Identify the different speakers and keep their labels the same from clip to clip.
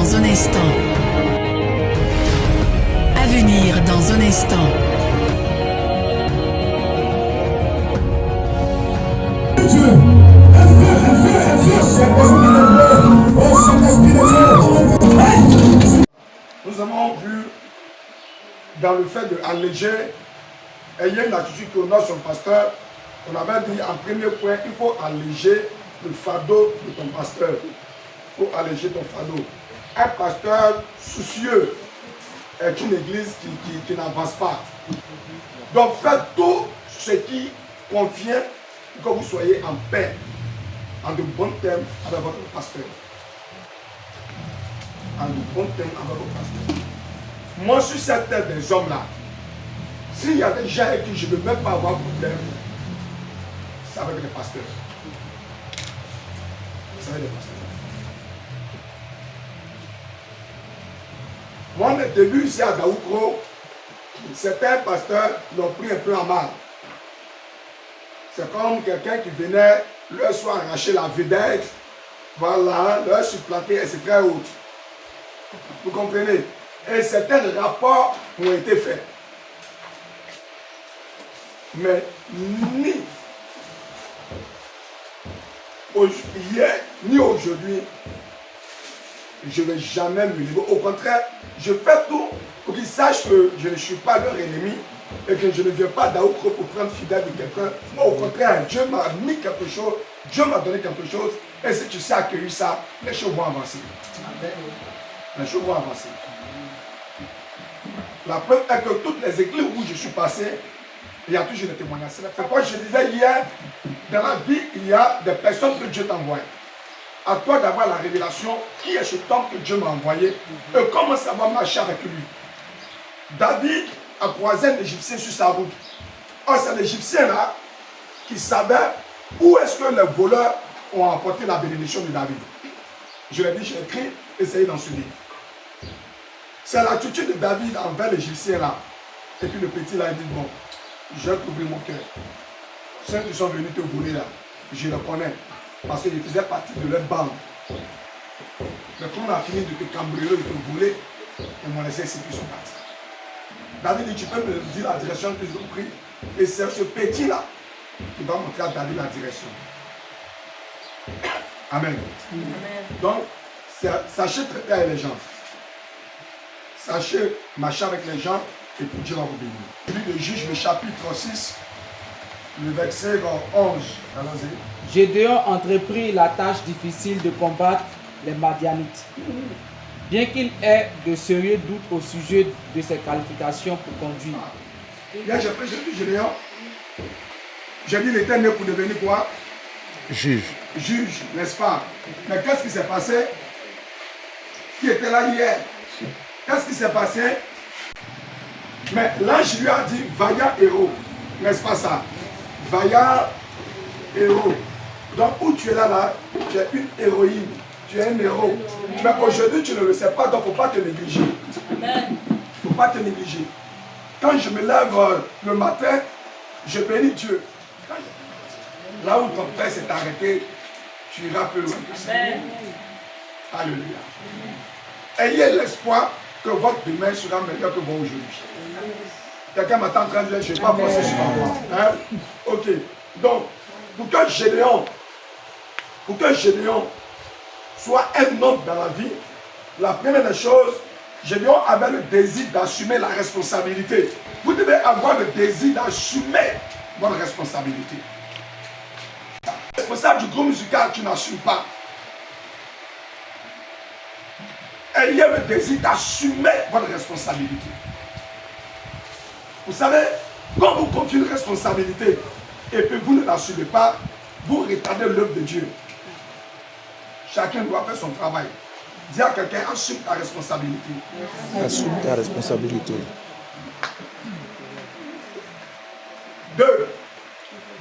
Speaker 1: dans un instant. À venir dans un instant.
Speaker 2: Nous avons vu dans le fait d'alléger, ayez une attitude qui honore son pasteur. On avait dit en premier point, il faut alléger le fardeau de ton pasteur. Il faut alléger ton fardeau. Un pasteur soucieux est une église qui n'avance pas. Donc faites tout ce qui convient pour que vous soyez en paix, en de bons termes avec votre pasteur. En de bons termes avec votre pasteur. Moi, sur cette terre des hommes-là, s'il y a des gens avec qui je ne veux même pas avoir problème, c'est avec les pasteurs. C'est avec les pasteurs. Moi, mes débuts ici à Daoukro, certains pasteurs l'ont pris un peu en mal. C'est comme quelqu'un qui venait leur soit arracher la vedette, voilà, leur supplanter, et c'est très haut. Vous comprenez? Et certains rapports ont été faits. Mais ni hier, ni aujourd'hui, je ne vais jamais me lever. Au contraire, je fais tout pour qu'ils sachent que je ne suis pas leur ennemi et que je ne viens pas d'Aoukro pour prendre fidèle de quelqu'un. Au contraire, Dieu m'a mis quelque chose, Dieu m'a donné quelque chose, et si tu sais accueillir ça, les choses vont avancer. Les choses vont avancer. La preuve est que toutes les églises où je suis passé, il y a toujours des témoignages. C'est pourquoi je disais hier, dans la vie, il y a des personnes que Dieu t'envoie. À toi d'avoir la révélation, qui est cet homme que Dieu m'a envoyé et comment ça va marcher avec lui. David a croisé un Égyptien sur sa route. Or, c'est l'Égyptien là qui savait où est-ce que les voleurs ont apporté la bénédiction de David. Je l'ai dit, j'ai écrit, essayez d'en se livre. C'est l'attitude de David envers l'Égyptien là. Et puis le petit là, il dit, bon, je vais t'ouvrir mon cœur. Ceux qui sont venus te voler là, je le connais. Parce qu'il faisait partie de leur bande. Mais quand on a fini de te cambrioler, de te voler, ils m'ont laissé ceux qui sont partis. David dit, tu peux me dire la direction que je vous prie. Et c'est ce petit là qui va montrer à David la direction. Amen. Amen. Donc, sachez traiter avec les gens. Sachez marcher avec les gens et puis Dieu va vous bénir. Celui de Juge, le chapitre 6, le verset 11. Allons-y.
Speaker 3: Gédéon entreprit la tâche difficile de combattre les Madianites. Bien qu'il ait de sérieux doutes au sujet de ses qualifications pour conduire.
Speaker 2: Hier, j'ai pris Gédéon. J'ai dit, il était né pour devenir quoi?
Speaker 4: Juge.
Speaker 2: Juge, n'est-ce pas? Mais qu'est-ce qui s'est passé? Qui était là hier? Qu'est-ce qui s'est passé? Mais l'ange lui a dit, vaillant héros. N'est-ce pas ça? Vaillant héros. Donc, où tu es là, tu es une héroïne. Tu es un héros. Mais aujourd'hui, tu ne le sais pas, donc il ne faut pas te négliger. Il ne faut pas te négliger. Quand je me lève le matin, je bénis Dieu. Là où ton père s'est arrêté, tu iras plus loin que ça. Alléluia. Ayez l'espoir que votre demain sera meilleur que vous aujourd'hui. Quelqu'un m'attend en train de dire, je ne vais pas passer sur moi. Hein? Ok. Donc, pour que Gédéon soit un homme dans la vie, la première des choses, Gédéon avait le désir d'assumer la responsabilité. Vous devez avoir le désir d'assumer votre responsabilité. Responsable du groupe musical, tu n'assumes pas. Ayez le désir d'assumer votre responsabilité. Vous savez, quand vous confiez une responsabilité et que vous ne l'assumez pas, vous retardez l'œuvre de Dieu. Chacun doit faire son travail. Dis à quelqu'un, assume ta responsabilité.
Speaker 4: Assume ta responsabilité.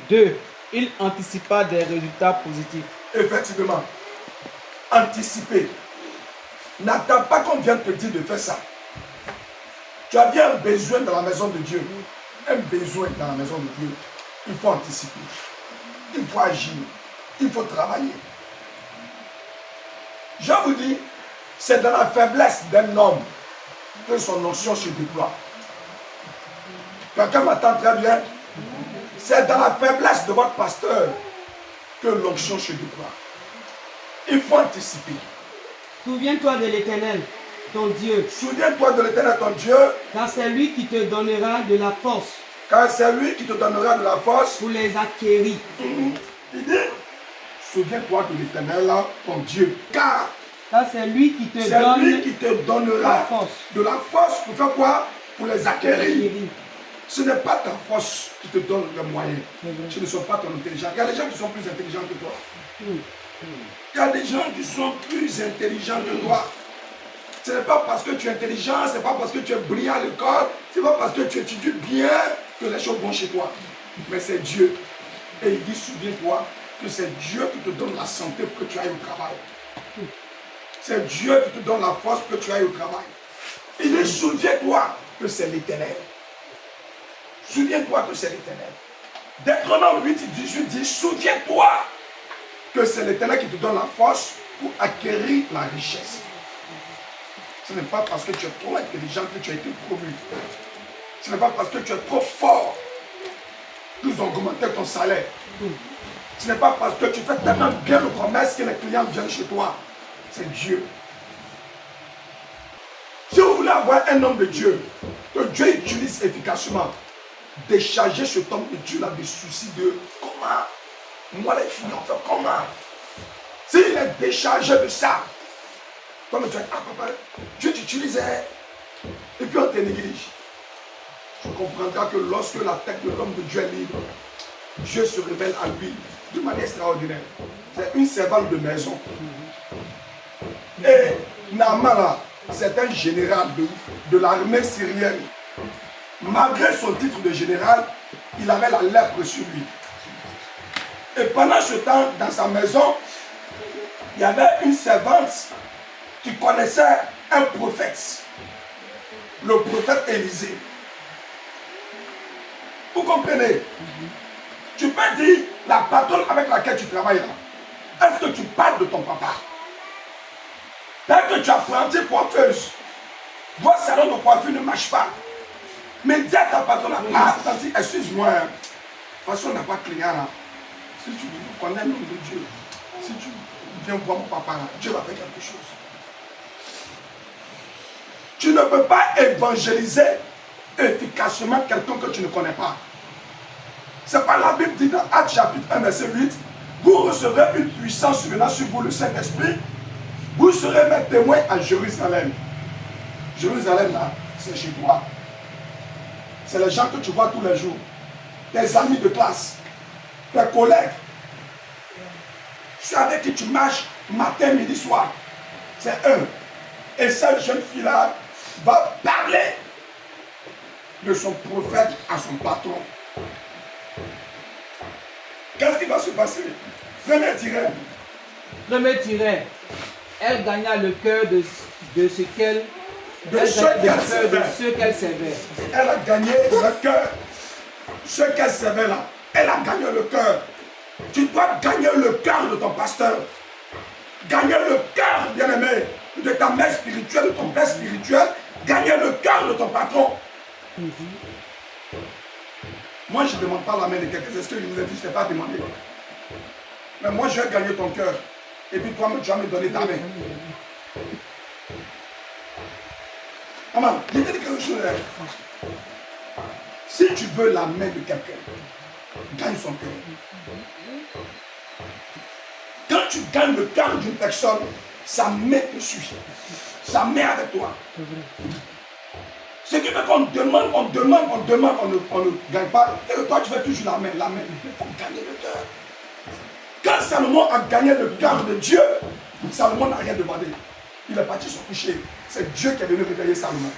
Speaker 3: 2. Il anticipa des résultats positifs.
Speaker 2: Effectivement, anticiper. N'attends pas qu'on vienne te dire de faire ça. Tu as bien un besoin dans la maison de Dieu. Un besoin dans la maison de Dieu. Il faut anticiper. Il faut agir. Il faut travailler. Je vous dis, C'est dans la faiblesse d'un homme que son onction se déploie. Quelqu'un m'entend très bien? C'est dans la faiblesse de votre pasteur que l'onction se déploie. Il faut anticiper.
Speaker 5: Souviens-toi de l'Éternel, ton Dieu,
Speaker 2: Souviens-toi de l'Éternel ton Dieu,
Speaker 5: car c'est lui qui te donnera de la force
Speaker 2: car c'est lui qui te donnera de la force.
Speaker 5: pour les acquérir.
Speaker 2: Il dit, souviens-toi de l'Éternel ton Dieu, car
Speaker 5: Car c'est lui qui te
Speaker 2: c'est
Speaker 5: donne
Speaker 2: lui qui te donnera
Speaker 5: la force.
Speaker 2: de la force pour faire quoi? Pour les acquérir.
Speaker 5: Acquérir.
Speaker 2: Ce n'est pas ta force qui te donne les moyens.
Speaker 5: C'est vrai.
Speaker 2: Ce ne sont pas ton intelligence. Il y a des gens qui sont plus intelligents que toi.
Speaker 5: Mm.
Speaker 2: Il y a des gens qui sont plus intelligents que toi. Ce n'est pas parce que tu es intelligent, ce n'est pas parce que tu es brillant à l'école, ce n'est pas parce que tu étudies bien que les choses vont chez toi. Mais c'est Dieu. Et il dit, souviens-toi que c'est Dieu qui te donne la santé pour que tu ailles au travail. C'est Dieu qui te donne la force pour que tu ailles au travail. Il dit, souviens-toi que c'est l'Éternel. Souviens-toi que c'est l'Éternel. Deutéronome 8:18 dit, souviens-toi que c'est l'Éternel qui te donne la force pour acquérir la richesse. Ce n'est pas parce que tu es trop intelligent que tu as été promu. Ce n'est pas parce que tu es trop fort qu'ils ont augmenté ton salaire. Ce n'est pas parce que tu fais tellement bien le commerce que les clients viennent chez toi. C'est Dieu. Si vous voulez avoir un homme de Dieu, que Dieu utilise efficacement, décharger cet homme de Dieu là des soucis de comment, moi les filles on fait comment. S'il est déchargé de ça, comme tu as dit, ah papa, Dieu t'utilise et puis on te néglige. Tu comprendras que lorsque la tête de l'homme de Dieu est libre, Dieu se révèle à lui de manière extraordinaire. C'est une servante de maison. Et Naaman là, c'est un général de l'armée syrienne. Malgré son titre de général, il avait la lèpre sur lui. Et pendant ce temps, dans sa maison, il y avait une servante qui connaissait un prophète, le prophète Élisée. Vous comprenez? Tu peux dire la patronne avec laquelle tu travailles là. Est-ce que tu parles de ton papa? Dès que tu as planté coiffeuse, votre salon de coiffure ne marche pas. Mais dis à ta patronne, ah, excuse-moi, de toute façon on n'a pas de client là. Si tu connais l'homme de Dieu, si tu viens voir mon papa là, Dieu va faire quelque chose. Tu ne peux pas évangéliser efficacement quelqu'un que tu ne connais pas. C'est pas la Bible dit dans Actes chapitre 1 verset 8, vous recevrez une puissance venant sur vous, le Saint-Esprit, vous serez mes témoins à Jérusalem. Jérusalem là, c'est chez toi. C'est les gens que tu vois tous les jours, tes amis de classe, tes collègues, ceux avec qui tu marches matin, midi, soir. C'est eux. Et cette jeune fille-là va parler de son prophète à son patron. Qu'est-ce qui va se passer? Premier tiré.
Speaker 3: Premier tiré. Elle gagna le cœur de ce qu'elle servait.
Speaker 2: Elle a gagné le cœur. Ce qu'elle servait là, elle a gagné le cœur. Tu dois gagner le cœur de ton pasteur. Gagner le cœur, bien-aimé, de ta mère spirituelle, de ton père spirituel. Gagner le cœur de ton patron. Moi, je ne demande pas la main de quelqu'un. C'est ce que je vous ai dit, je ne t'ai pas demandé. Mais moi, je vais gagner ton cœur. Et puis toi, tu vas me donner ta main. Maman, je te dis quelque chose. Si tu veux la main de quelqu'un, gagne son cœur. Quand tu gagnes le cœur d'une personne, sa main te suit. Sa main avec toi. Ce qui fait qu'on demande, on ne gagne pas. Et toi, tu veux toujours la main. Il faut gagner le cœur. Quand Salomon a gagné le cœur de Dieu, Salomon n'a rien demandé. Il est parti se coucher. C'est Dieu qui est venu réveiller Salomon.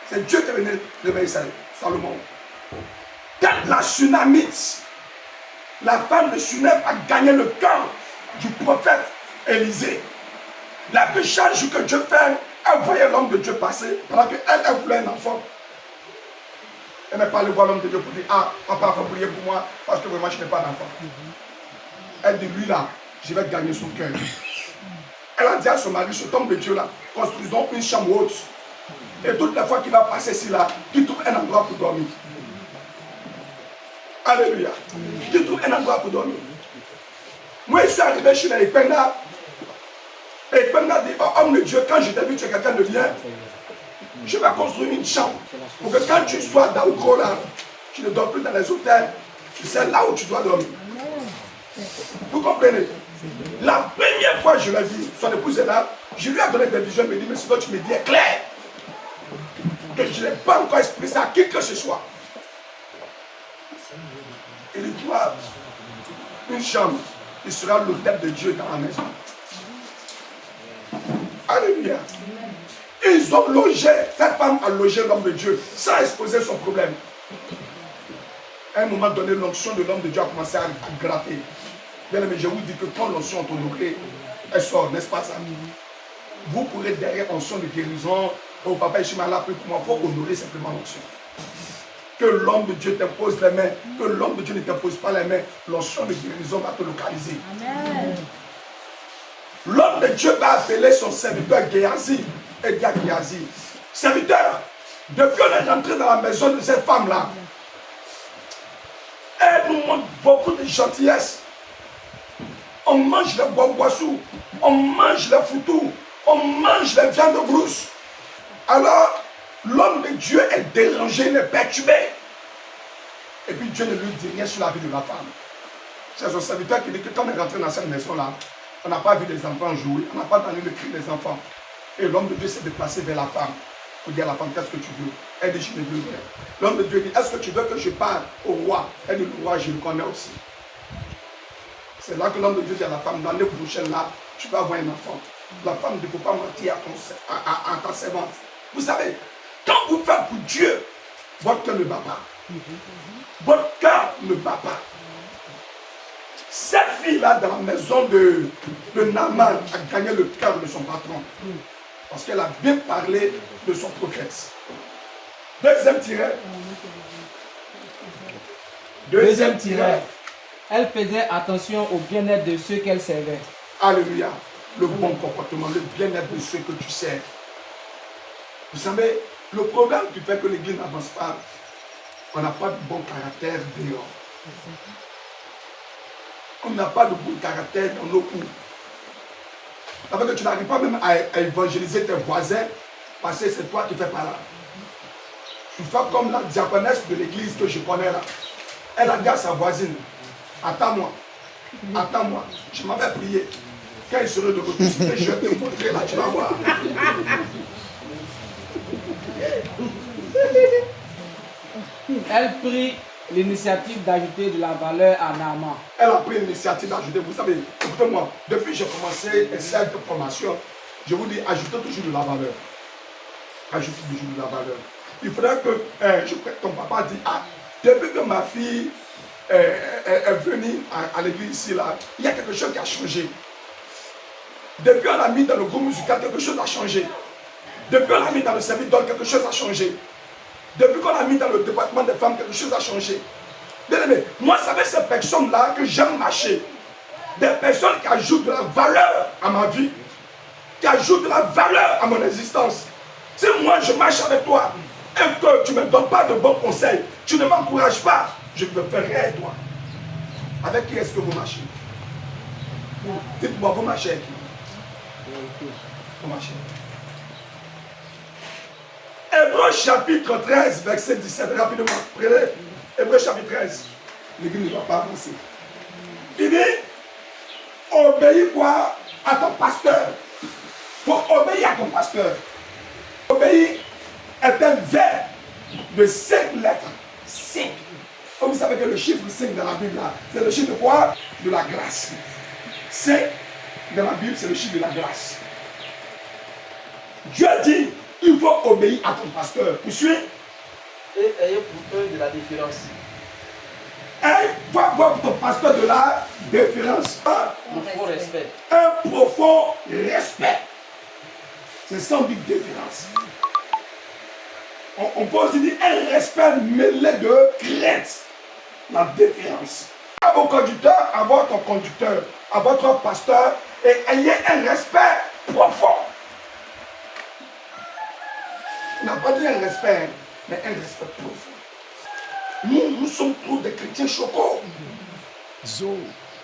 Speaker 2: C'est Dieu qui est venu réveiller Salomon. Quand la Sunamite, la femme de Sunem, a gagné le cœur du prophète Élisée, la plus charge que Dieu fait, elle voyait l'homme de Dieu passer, pendant qu'elle voulait un enfant. Elle n'est pas allée voir l'homme de Dieu pour dire, ah, papa, il faut prier pour moi, parce que vraiment, je n'ai pas d'enfant. Elle dit, lui là, je vais gagner son cœur. Elle a dit à son mari, cet homme de Dieu là, construisons une chambre haute. Et toutes les fois qu'il va passer ici là, qu'il trouve un endroit pour dormir. Alléluia. Qu'il trouve un endroit pour dormir. Moi, je suis arrivé chez les Ekpenda. Et Ekpenda dit, oh, homme de Dieu, quand je t'ai vu, tu es quelqu'un de bien, je vais construire une chambre. Pour que quand tu sois dans le gros là, tu ne dors plus dans les hôtels. Tu sais là où tu dois dormir. Vous comprenez? La première fois que je l'ai vu, son épouse est là, je lui ai donné des visions, il me dit, mais ce que tu me dis est clair. Que je n'ai pas encore expliqué ça à qui que ce soit. Il dit, toi, une chambre qui sera l'hôtel de Dieu dans la maison. Alléluia. Ils ont logé, cette femme a logé l'homme de Dieu sans exposer son problème. À un moment donné, l'onction de l'homme de Dieu a commencé à gratter. Bien aimé, je vous dis que quand l'onction est honorée, elle sort, n'est-ce pas ça? Vous pourrez derrière l'onction de guérison, au papa Ishimala, pour moi, il faut honorer simplement l'onction. Que l'homme de Dieu t'impose les mains, que l'homme de Dieu ne t'impose pas les mains, l'onction de guérison va te localiser. Amen. L'homme de Dieu va appeler son serviteur Géasi et dire à Géasi, serviteur, depuis qu'on est entré dans la maison de cette femme-là, elle nous montre beaucoup de gentillesse. On mange les bois-boissous, on mange les foutous, on mange les viandes brousses. Alors, l'homme de Dieu est dérangé, il est perturbé. Et puis Dieu ne lui dit rien sur la vie de la femme. C'est son serviteur qui dit que quand on est rentré dans cette maison-là, on n'a pas vu les enfants jouer, on n'a pas entendu le cri des enfants. Et l'homme de Dieu s'est déplacé vers la femme. Pour dire à la femme, qu'est-ce que tu veux? Elle dit, je ne veux rien. L'homme de Dieu dit, est-ce que tu veux que je parle au roi? Elle dit, le roi, je le connais aussi. C'est là que l'homme de Dieu dit à la femme, dans les prochaines là, tu vas avoir un enfant. La femme ne peut pas mentir à ta servante. Vous savez, quand vous faites pour Dieu, votre cœur ne bat pas. Votre cœur ne bat pas. Cette fille-là, dans la maison de Naaman, a gagné le cœur de son patron. Parce qu'elle a bien parlé de son prophète. Deuxième tiret.
Speaker 3: Deuxième tiret. Elle faisait attention au bien-être de ceux qu'elle servait.
Speaker 2: Alléluia. Le bon comportement, le bien-être de ceux que tu sers. Vous savez, le problème qui fait que l'église n'avance pas, on n'a pas de bon caractère dehors. On n'a pas de bon caractère dans nos coups. Ça veut dire que tu n'arrives pas même à évangéliser tes voisins parce que c'est toi qui fais par là. Tu fais comme la diaconesse de l'église que je connais là. Elle a dit à sa voisine, attends-moi, attends-moi, je m'avais prié. Quand il serait de retour, je vais te montrer là, tu vas voir.
Speaker 3: Elle prit l'initiative d'ajouter de la valeur à Naaman.
Speaker 2: Elle a pris l'initiative d'ajouter. Vous savez, écoutez-moi, depuis que j'ai commencé cette formation, je vous dis, ajoutez toujours de la valeur. Ajoutez toujours de la valeur. Il faudrait que ton papa dit, ah, depuis que ma fille est venue à l'église ici, là, il y a quelque chose qui a changé. Depuis qu'on l'a mis dans le groupe musical, quelque chose a changé. Depuis qu'on l'a mis dans le service d'ordre, quelque chose a changé. Depuis qu'on l'a mis dans le département des femmes, quelque chose a changé. Bien aimé, moi, ça fait ces personnes-là que j'aime marcher. Des personnes qui ajoutent de la valeur à ma vie, qui ajoutent de la valeur à mon existence. Si moi, je marche avec toi et que tu ne me donnes pas de bons conseils, tu ne m'encourages pas, je ne te ferai avec toi. Avec qui est-ce que vous marchez? Dites-moi, vous marchez avec qui? Vous marchez. Hébreux chapitre 13, verset 17, rapidement. Prenez Hébreux chapitre 13. L'église ne va pas avancer. Il dit, obéis quoi à ton pasteur. Pour obéir à ton pasteur. Obéir est un verbe de 5 lettres. 5. Comme vous savez que le chiffre 5 dans la Bible, c'est le chiffre de quoi? De la grâce. 5 dans la Bible, c'est le chiffre de la grâce. Dieu dit, il faut obéir à ton pasteur. Vous suivez?
Speaker 6: Et ayez pour eux de la différence.
Speaker 2: Et va voir ton pasteur de la déférence.
Speaker 6: Profond respect.
Speaker 2: Un profond respect. C'est sans dire différence. On peut aussi dire un respect mêlé de crainte. La déférence. À vos conducteurs, à votre conducteur, à votre pasteur, et ayez un respect profond. On n'a pas dit un respect, mais un respect profond. Nous sommes tous des chrétiens chocos.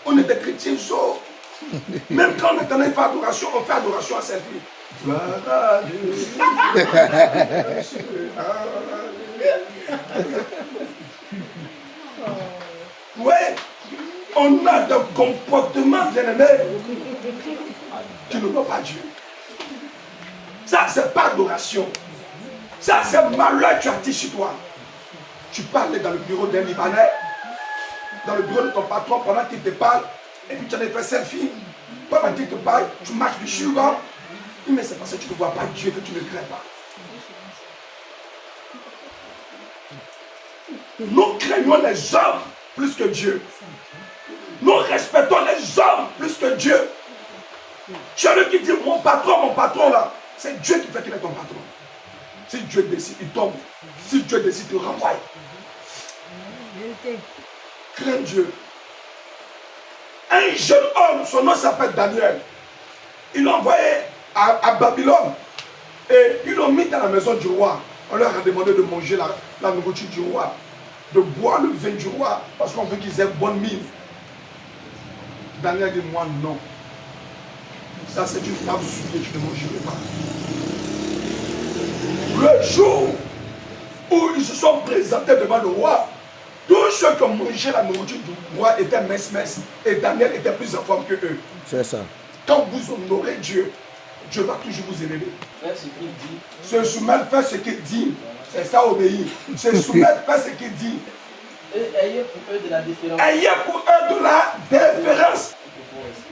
Speaker 2: On est des chrétiens zo. Même quand on est en train de faire adoration, on fait adoration à selfie. Oui, on a des comportements bien-aimés qui ne voient pas Dieu. Ça, c'est pas adoration. Ça, c'est malheur que tu as dit sur toi. Tu parles dans le bureau d'un Libanais, dans le bureau de ton patron pendant qu'il te parle, et puis tu en as fait selfie. Pendant qu'il te parle, tu marches dessus, là. Mais c'est parce que tu ne vois pas Dieu que tu ne crains pas. Nous craignons les hommes plus que Dieu. Nous respectons les hommes plus que Dieu. Celui qui dit mon patron là, c'est Dieu qui fait qu'il est ton patron. Si Dieu décide, il tombe. Si Dieu décide, il renvoie. Crains Dieu. Un jeune homme, son nom s'appelle Daniel. Il l'a envoyé à Babylone. Et ils l'ont mis dans la maison du roi. On leur a demandé de manger la nourriture du roi, de boire le vin du roi, parce qu'on veut qu'ils aient bonne mine. Daniel dit, moi non. Ça c'est une table souillée, je ne mangerai pas. Le jour où ils se sont présentés devant le roi, tous ceux qui ont mangé la nourriture du roi étaient minces. Et Daniel était plus en forme que eux.
Speaker 4: C'est ça.
Speaker 2: Quand vous honorez Dieu, Dieu va toujours vous élever.
Speaker 6: Faites ce qu'il dit.
Speaker 2: Se soumettre, faire ce qu'il dit. C'est ça, obéir. Se soumettre, faire ce qu'il dit.
Speaker 6: Et ayez pour eux de la différence.
Speaker 2: Ayez pour eux de la déférence.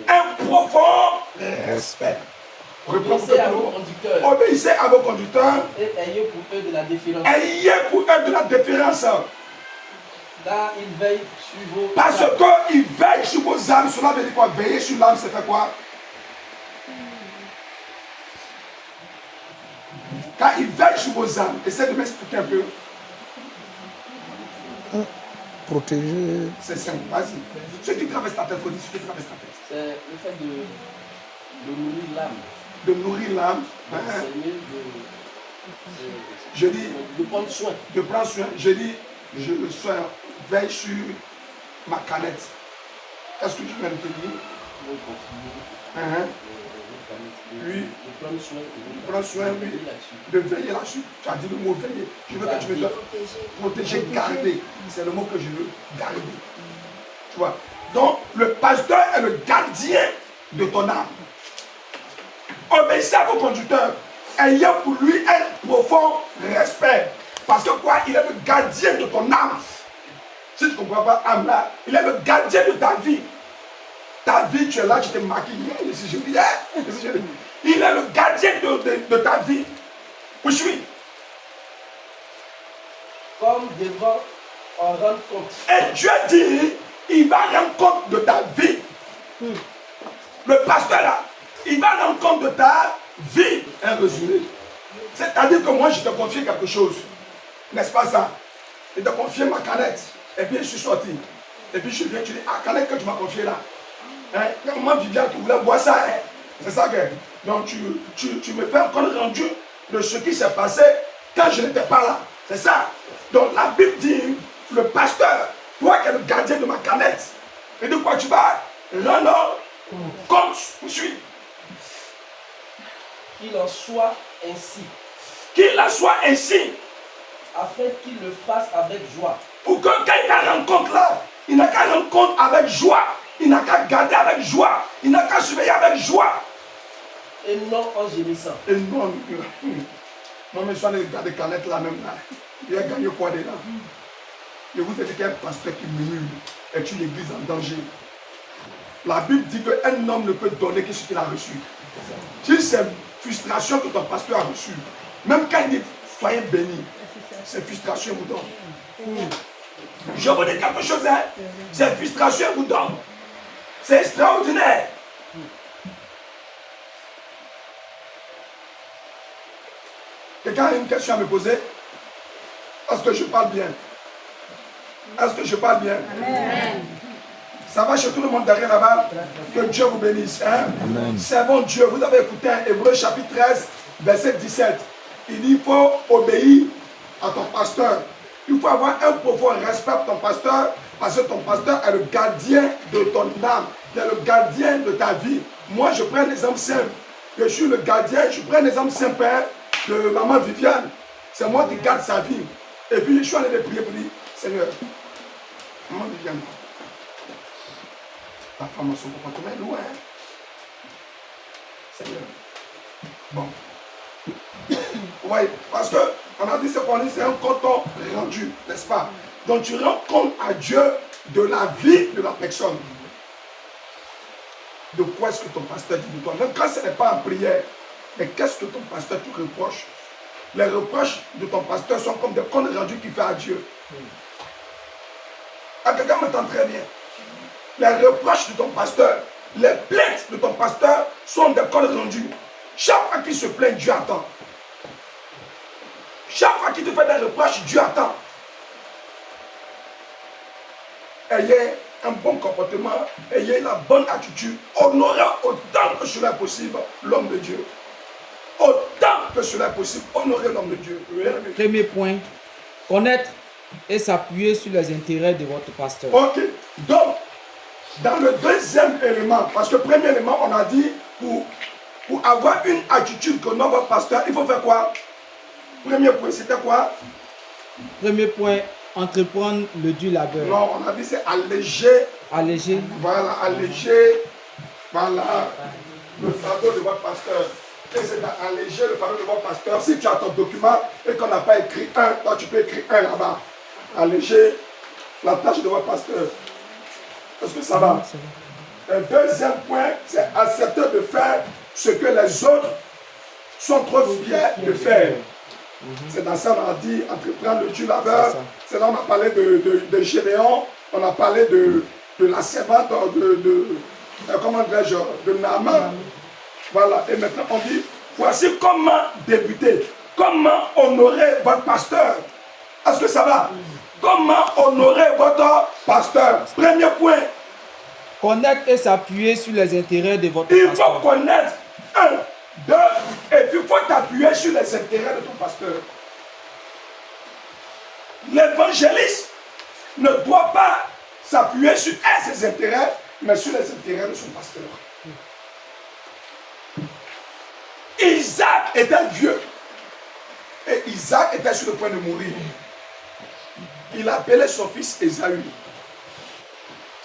Speaker 2: Un profond respect.
Speaker 6: Obéissez à vos conducteurs.
Speaker 2: Obéissez à vos conducteurs.
Speaker 6: Et ayez pour eux de la différence.
Speaker 2: Ayez pour eux de la déférence.
Speaker 6: Car ils veillent sur vos
Speaker 2: Parce qu'ils veillent sur vos âmes. Cela veut dire quoi? Veiller sur l'âme, c'est faire quoi? Car ils veillent sur vos âmes. Essaie de m'expliquer un peu.
Speaker 4: Protéger.
Speaker 2: C'est simple, vas-y. Ce qui traverse ta tête, il faut dire ce qui traverse ta tête.
Speaker 6: C'est le fait de nourrir l'âme.
Speaker 2: De nourrir l'âme.
Speaker 6: C'est mieux
Speaker 2: Je dis,
Speaker 6: de prendre soin.
Speaker 2: de prendre soin. Je dis, je le soin, veille sur ma canette. Est-ce que tu viens de te dire? Oui.
Speaker 6: De prendre soin.
Speaker 2: Prends soin, oui. De veiller là-dessus. Tu as dit le mot veiller. Je veux que tu me donnes. Protéger, garder. C'est le mot que je veux. Garder. Tu vois. Donc, le pasteur est le gardien de ton âme. Obéissez à vos conducteurs. Ayez pour lui un profond respect. Parce que quoi? Il est le gardien de ton âme. Si tu ne comprends pas, âme là, il est le gardien de ta vie. Ta vie, tu es là, tu te maquilles. Il est le gardien de ta vie. Où je suis.
Speaker 6: Comme devant en rendre compte.
Speaker 2: Et Dieu dit, il va rendre compte de ta vie. Le pasteur là, il va rendre compte de ta vie. Un résumé. C'est-à-dire que moi, je te confie quelque chose. N'est-ce pas ça? Je te confie ma canette. Et puis je suis sorti. Et puis je viens, tu dis, ah, canette que tu m'as confiée là. Hein? Comment Viviane, tu voulais boire ça, hein? C'est ça que. Donc tu me fais un compte rendu de ce qui s'est passé quand je n'étais pas là. C'est ça. Donc la Bible dit, le pasteur, toi qui es le gardien de ma canette, et de quoi tu vas rendre compte. Où je suis.
Speaker 6: Qu'il en soit ainsi.
Speaker 2: Qu'il en soit ainsi.
Speaker 6: Afin qu'il le fasse avec joie.
Speaker 2: Pour que quand il a rendre compte là, il n'a qu'à rendre compte avec joie. Il n'a qu'à garder avec joie. Il n'a qu'à surveiller avec joie.
Speaker 6: Et non en gémissant.
Speaker 2: Et non, non mais je suis allé regarder Canette là même là. Il a gagné quoi dedans? Je vous ai dit qu'il y a un pasteur qui murmure et tue l'église en danger. La Bible dit qu'un homme ne peut donner que ce qu'il a reçu. Si c'est frustration que ton pasteur a reçu, même quand il dit soyez bénis, c'est frustration vous donne. Je vous dis quelque chose, hein? C'est frustration vous donne. C'est extraordinaire. Quelqu'un a une question à me poser? Est-ce que je parle bien? Est-ce que je parle bien?
Speaker 7: Amen.
Speaker 2: Ça va chez tout le monde derrière là-bas? Que Dieu vous bénisse. Hein?
Speaker 4: Amen.
Speaker 2: C'est bon Dieu. Vous avez écouté Hébreux chapitre 13, verset 17. Il dit, il faut obéir à ton pasteur. Il faut avoir un profond respect pour ton pasteur, parce que ton pasteur est le gardien de ton âme. Il est le gardien de ta vie. Moi, je prends un exemple simple. Je suis le gardien, je prends un exemple simple hein, de maman Viviane. C'est moi qui garde sa vie. Et puis, je suis allé prier pour lui. Seigneur, maman Viviane, la femme a son comportement est loin. Seigneur. Bon. Oui, parce que on a dit ce qu'on dit, c'est un compte rendu, n'est-ce pas? Donc tu rends compte à Dieu de la vie de la personne. De quoi est-ce que ton pasteur dit de toi? Même quand ce n'est pas en prière, mais qu'est-ce que ton pasteur te reproche? Les reproches de ton pasteur sont comme des comptes rendus qu'il fait à Dieu. Ah, quelqu'un m'entend très bien. Les reproches de ton pasteur, les plaintes de ton pasteur sont des comptes rendus. Chaque fois qu'il se plaint, Dieu attend. Chaque fois qu'il te fait des reproches, Dieu attend. Ayez un bon comportement, ayez la bonne attitude, honorez autant que cela est possible l'homme de Dieu. Autant que cela est possible, honorez l'homme de Dieu.
Speaker 3: Premier point, connaître et s'appuyer sur les intérêts de votre pasteur.
Speaker 2: Ok, donc, dans le deuxième élément, parce que premier élément, on a dit, pour avoir une attitude que notre pasteur, il faut faire quoi? Premier point, c'était quoi?
Speaker 3: Premier point, entreprendre le dur labeur.
Speaker 2: Non, on a dit c'est alléger.
Speaker 3: Alléger.
Speaker 2: Voilà, alléger. Voilà, le fardeau de votre pasteur. Et c'est d'alléger le fardeau de votre pasteur. Si tu as ton document et qu'on n'a pas écrit un, toi tu peux écrire un là-bas. Alléger la tâche de votre pasteur. Est-ce que ça va? Un deuxième point, c'est accepter de faire ce que les autres sont trop fiers de faire. C'est dans ça qu'on a dit entreprendre le dur labeur. C'est là on a parlé de Gédéon, on a parlé de la servante comment dirais-je, de Naaman. Voilà, et maintenant on dit, voici comment débuter, comment honorer votre pasteur. Est-ce que ça va? Comment honorer votre pasteur? Premier point.
Speaker 3: Connaître et s'appuyer sur les intérêts de votre
Speaker 2: Il
Speaker 3: pasteur.
Speaker 2: faut connaître, un, deux, et puis il faut t'appuyer sur les intérêts de ton pasteur. L'évangéliste ne doit pas s'appuyer sur ses intérêts, mais sur les intérêts de son pasteur. Isaac était vieux. Et Isaac était sur le point de mourir. Il appelait son fils Ésaü.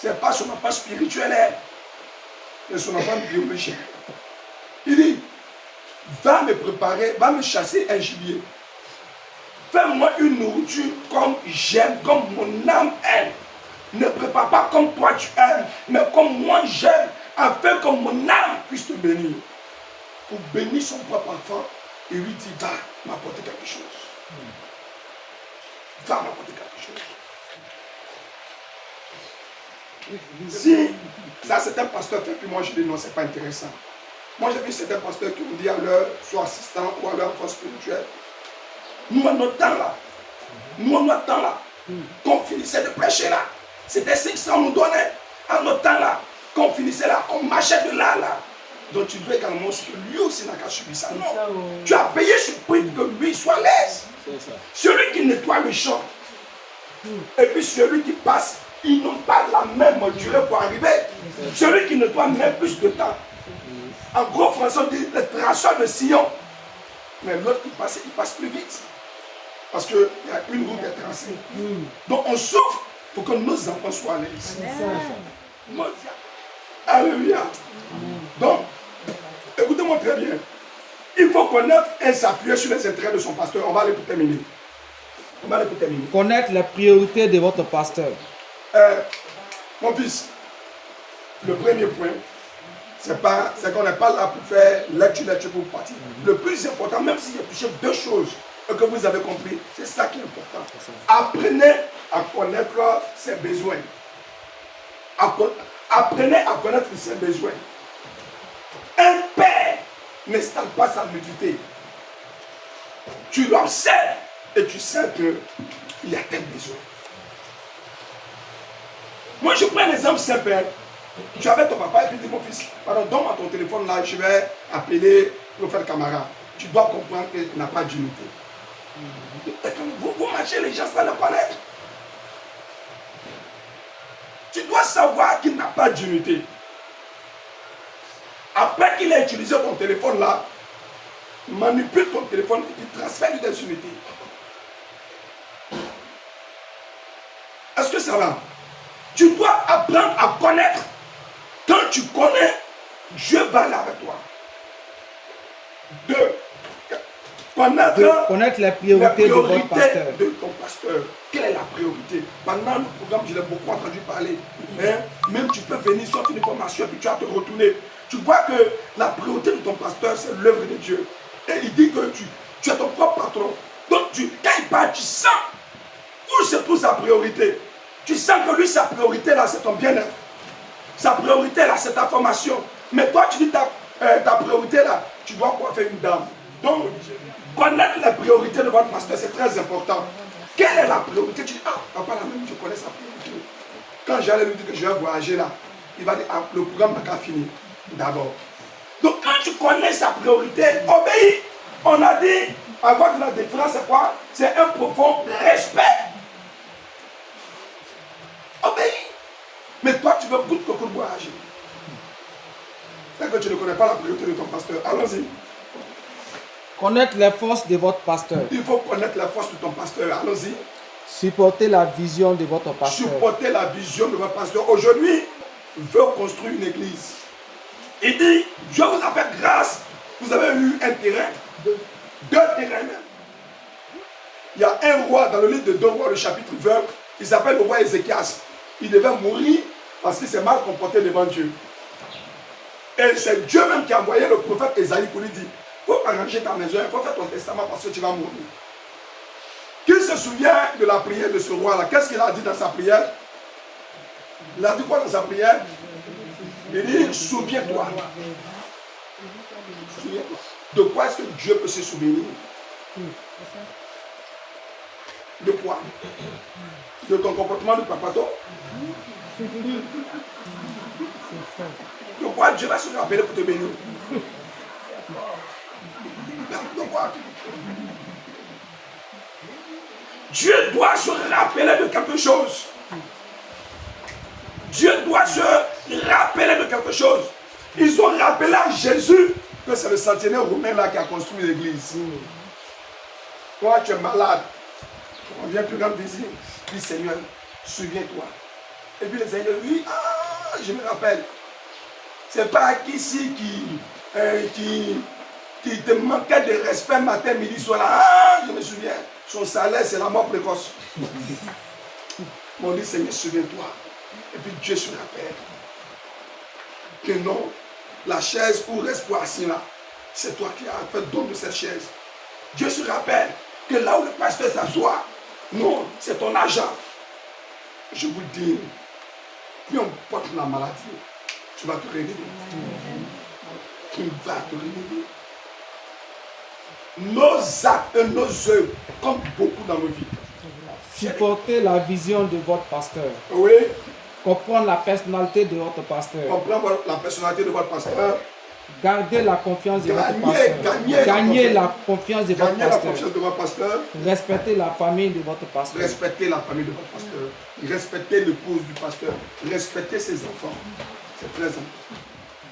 Speaker 2: Ce n'est pas son enfant spirituel, mais son enfant biologique. Il dit, va me préparer, va me chasser un gibier. Fais-moi une nourriture comme j'aime, comme mon âme aime. Ne prépare pas comme toi tu aimes, mais comme moi j'aime, afin que mon âme puisse te bénir. Pour bénir son propre enfant, il lui dit, va m'apporter quelque chose. Va m'apporter quelque chose. Si ça c'est un pasteur fait, puis moi je dis non, c'est pas intéressant. Moi j'ai vu certains pasteurs qui me disent à leur soit assistant ou à leur enfant spirituel, nous à notre temps là, qu'on finissait de prêcher là, c'était 500 nous donnait. À notre temps là, qu'on finissait là, on marchait de là là. Donc tu veux également que lui aussi n'a qu'à subir ça. Non, tu as payé sur le prix que lui soit à l'aise. Celui qui nettoie le champ, et puis celui qui passe, ils n'ont pas la même durée pour arriver. Celui qui nettoie met plus de temps. En gros français, on dit le traceur de sillon. Mais l'autre qui passe, il passe plus vite. Parce qu'il y a une route est tracée. Donc on souffre pour que nos enfants soient à l'aise. Alléluia. Donc, écoutez-moi très bien. Il faut connaître et s'appuyer sur les intérêts de son pasteur. On va aller pour terminer.
Speaker 3: Connaître les priorités de votre pasteur.
Speaker 2: Mon fils, le premier point, c'est qu'on n'est pas là pour faire lecture pour partir. Le plus important, même s'il y a touché deux choses que vous avez compris, c'est ça qui est important. Apprenez à connaître ses besoins. Apprenez à connaître ses besoins. Un père n'installe pas sa nudité. Tu l'observes et tu sais qu'il y a tel besoin. Moi, je prends un exemple simple. Hein. Tu es avec ton papa et puis dis, mon fils, pardon, donne-moi ton téléphone là, je vais appeler prophète camarade. Tu dois comprendre qu'il n'a pas d'unité. Vous marchez les gens sans le connaître. Tu dois savoir qu'il n'a pas d'unité. Après qu'il ait utilisé ton téléphone là, manipule ton téléphone et puis transfère des unités. Est-ce que ça va? Tu dois apprendre à connaître. Quand tu connais, Dieu va aller avec toi.
Speaker 3: Connaître les priorités de votre pasteur.
Speaker 2: De ton pasteur. Quelle est la priorité? Pendant le programme, je l'ai beaucoup entendu parler. Hein? Même tu peux venir sortir une formation et puis tu vas te retourner. Tu vois que la priorité de ton pasteur, c'est l'œuvre de Dieu. Et il dit que tu es ton propre patron. Donc quand il parle, tu sens où se trouve sa priorité. Tu sens que lui, sa priorité là, c'est ton bien-être. Sa priorité là, c'est ta formation. Mais toi, tu dis ta priorité là, tu dois coiffer une dame. Donc, connaître les priorités de votre pasteur, c'est très important. Quelle est la priorité? Tu dis, ah, papa, là même, je connais sa priorité. Quand j'allais lui dire que je vais voyager là, il va dire, ah, le programme n'a qu'à finir d'abord. Donc, quand tu connais sa priorité, obéis. On a dit, avoir de la différence, c'est quoi? C'est un profond respect. Obéis. Mais toi, tu veux coûte que coûte voyager. C'est que tu ne connais pas la priorité de ton pasteur. Allons-y.
Speaker 3: Connaître les forces de votre pasteur.
Speaker 2: Il faut connaître la force de ton pasteur. Allons-y.
Speaker 3: Supporter la vision de votre pasteur.
Speaker 2: Supporter la vision de votre pasteur. Aujourd'hui, il veut construire une église. Il dit, Dieu vous a fait grâce. Vous avez eu un terrain. Deux terrains même. Il y a un roi dans le livre de 2 rois, le chapitre 20. Il s'appelle le roi Ézéchias. Il devait mourir parce qu'il s'est mal comporté devant Dieu. Et c'est Dieu même qui a envoyé le prophète Esaïe pour lui dire, il faut arranger ta maison, il faut faire ton testament parce que tu vas mourir. Qui se souvient de la prière de ce roi-là? Qu'est-ce qu'il a dit dans sa prière? Il a dit quoi dans sa prière? Il dit, souviens-toi. Souviens-toi. De quoi est-ce que Dieu peut se souvenir? De quoi? De ton comportement de papato? De quoi Dieu va se rappeler pour te bénir? De quoi? Dieu doit se rappeler de quelque chose. Dieu doit se rappeler de quelque chose. Ils ont rappelé à Jésus que c'est le centenaire romain là qui a construit l'église. Toi, tu es malade. On vient te rendre visite. Dis Seigneur, souviens-toi. Et puis le Seigneur lui, ah, je me rappelle. C'est pas ici qui te manquait de respect matin, midi, soir. Ah, je me souviens. Son salaire, c'est la mort précoce. On dit, Seigneur, souviens-toi. Et puis Dieu se rappelle que non, la chaise où reste pour assis là, c'est toi qui as fait don de cette chaise. Dieu se rappelle que là où le pasteur s'assoit, non, c'est ton argent. Je vous le dis, plus on porte la maladie, tu vas te réveiller. Tu vas te réveiller. Nos actes et nos œuvres comptent beaucoup dans nos vies.
Speaker 3: Supporter la vision de votre pasteur.
Speaker 2: Oui.
Speaker 3: Comprendre la personnalité de votre pasteur.
Speaker 2: Comprendre la personnalité de votre pasteur.
Speaker 3: Garder la confiance de votre pasteur.
Speaker 2: Gagner
Speaker 3: la confiance de votre pasteur.
Speaker 2: la confiance de votre pasteur.
Speaker 3: Respecter la famille de votre pasteur.
Speaker 2: Respecter la famille de votre pasteur. Respecter l'épouse du pasteur. Respecter ses enfants. C'est très important.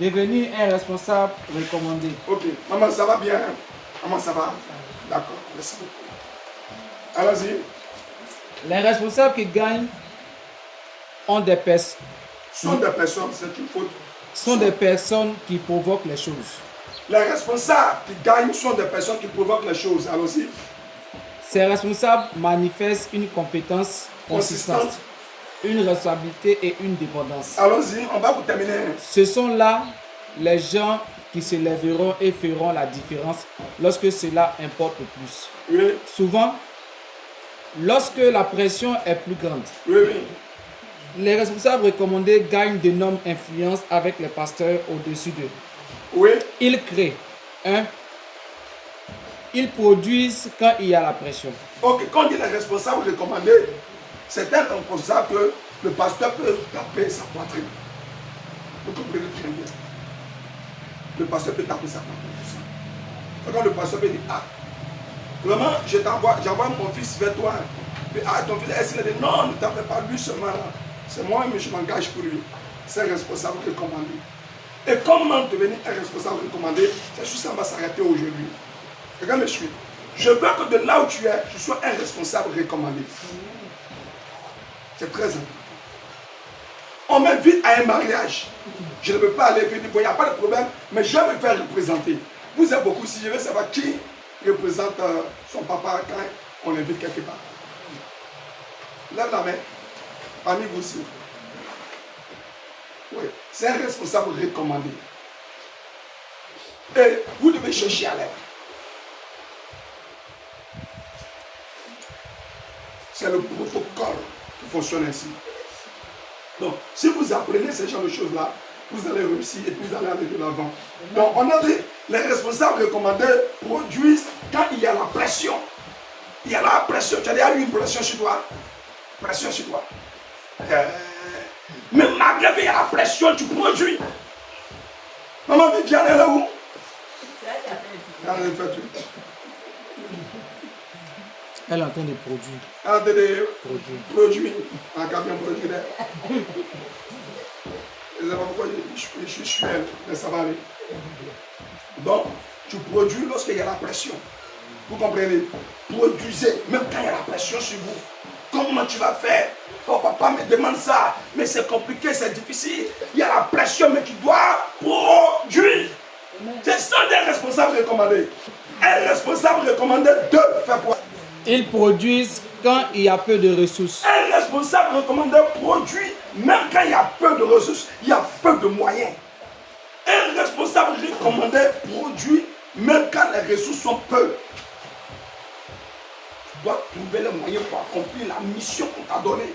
Speaker 3: Devenir un responsable recommandé.
Speaker 2: Ok. Maman, ça va bien? Maman, ça va? D'accord. Merci beaucoup. Allons-y.
Speaker 3: Les responsables qui gagnent ont des personnes.
Speaker 2: Sont des personnes, c'est une faute.
Speaker 3: Sont des personnes qui provoquent les choses.
Speaker 2: Les responsables qui gagnent sont des personnes qui provoquent les choses. Allons-y.
Speaker 3: Ces responsables manifestent une compétence consistante, une responsabilité et une dépendance.
Speaker 2: Allons-y, on va pour terminer.
Speaker 3: Ce sont là les gens qui se lèveront et feront la différence lorsque cela importe le plus.
Speaker 2: Oui.
Speaker 3: Souvent, lorsque la pression est plus grande,
Speaker 2: Oui, oui.
Speaker 3: les responsables recommandés gagnent d'énormes influences avec les pasteurs au-dessus d'eux.
Speaker 2: Oui.
Speaker 3: Ils créent, ils produisent quand il y a la pression.
Speaker 2: Ok, quand on dit les responsables recommandés, c'est un responsable que le pasteur peut taper sa poitrine. Vous comprenez très bien. Le pasteur peut taper sa poitrine. Tout ça. Quand le pasteur peut dire, ah, vraiment, j'envoie mon fils vers toi. Mais, ah, ton fils, est-ce qu'il dit, non, ne t'en fais pas lui seulement là. C'est moi, mais je m'engage pour lui. C'est un responsable recommandé. Et comment devenir un responsable recommandé? C'est juste ça va s'arrêter aujourd'hui. Regarde le suite. Je veux que de là où tu es, tu sois un responsable recommandé. C'est très important. On m'invite à un mariage. Je ne peux pas aller venir. Bon, il n'y a pas de problème, mais je vais me faire représenter. Vous êtes beaucoup, si je veux savoir qui représente son papa quand on l'invite quelque part. Lève la main. Parmi vous aussi. Oui, c'est un responsable recommandé. Et vous devez chercher à l'être. C'est le protocole qui fonctionne ainsi. Donc, si vous apprenez ce genre de choses-là, vous allez réussir et puis vous allez aller de l'avant. Donc, on a dit, les responsables recommandés produisent quand il y a la pression. Il y a la pression. Tu as déjà eu une pression sur toi? Pression sur toi. Mais malgré qu'il y a la pression, tu produis. Maman Viviane, elle est où? Elle fait tout.
Speaker 3: Elle est en train de produire.
Speaker 2: Elle est en train de produire. Elle a bien produit. Je ne sais pas pourquoi je suis elle, mais ça va aller. Donc, tu produis lorsqu'il y a la pression. Vous comprenez? Produisez, même quand il y a la pression sur vous. Comment tu vas faire? Oh, papa me demande ça, mais c'est compliqué, c'est difficile. Il y a la pression, mais tu dois produire. Ce sont des responsables recommandés. Un responsable recommandé de faire quoi?
Speaker 3: Ils produisent quand il y a peu de ressources.
Speaker 2: Un responsable recommandé produit même quand il y a peu de ressources, il y a peu de moyens. Un responsable recommandé produit même quand les ressources sont peu. Tu dois trouver les moyens pour accomplir la mission qu'on t'a donnée.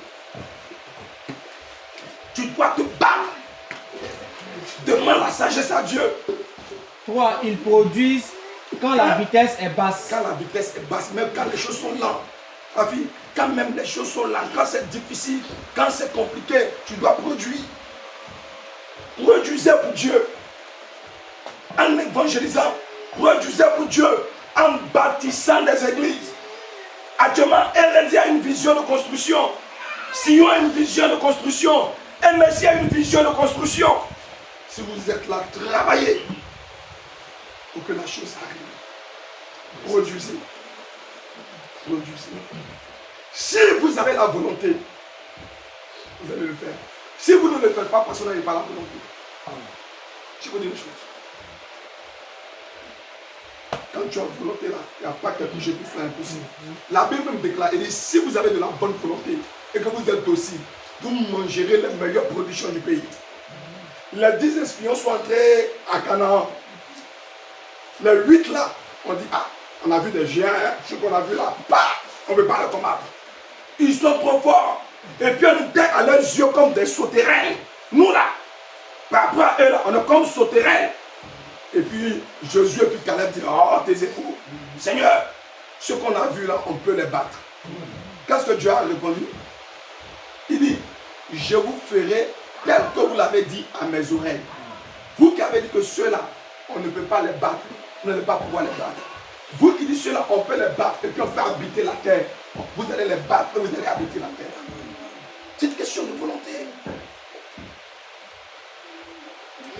Speaker 2: Tu dois te battre. Demande la sagesse à Dieu.
Speaker 3: 3. Ils produisent quand la vitesse est basse.
Speaker 2: Quand la vitesse est basse, même quand les choses sont lentes. Ma fille, quand même les choses sont lentes, quand c'est difficile, quand c'est compliqué, tu dois produire. Produisez pour Dieu. En évangélisant, produisez pour Dieu. En bâtissant des églises. Actuellement, RND a une vision de construction. Sion a une vision de construction. MSI a une vision de construction. Si vous êtes là, travaillez pour que la chose arrive. Produisez. Produisez. Si vous avez la volonté, vous allez le faire. Si vous ne le faites pas, parce que vous n'avez pas la volonté. Je vous dis une chose. Quand tu as une volonté là, il n'y a pas quelque chose qui soit impossible. La Bible me déclare, elle dit, si vous avez de la bonne volonté et que vous êtes docile, vous mangerez les meilleures productions du pays. Les 10 espions sont entrés à Canaan. Les 8 là, on dit, ah, on a vu des géants, hein, ce qu'on a vu là, bah, on ne veut pas les combattre. Ils sont trop forts. Et puis on était à leurs yeux comme des sauterelles. Nous là, par rapport à eux là, on est comme sauterelles. Et puis Josué et puis Caleb disent, oh tes époux, Seigneur, ce qu'on a vu là, on peut les battre. Qu'est-ce que Dieu a répondu? Il dit, je vous ferai tel que vous l'avez dit à mes oreilles. Vous qui avez dit que ceux-là, on ne peut pas les battre, on ne peut pas pouvoir les battre. Vous qui dites ceux-là, on peut les battre et puis on peut habiter la terre. Vous allez les battre et vous allez habiter la terre. C'est une question de volonté.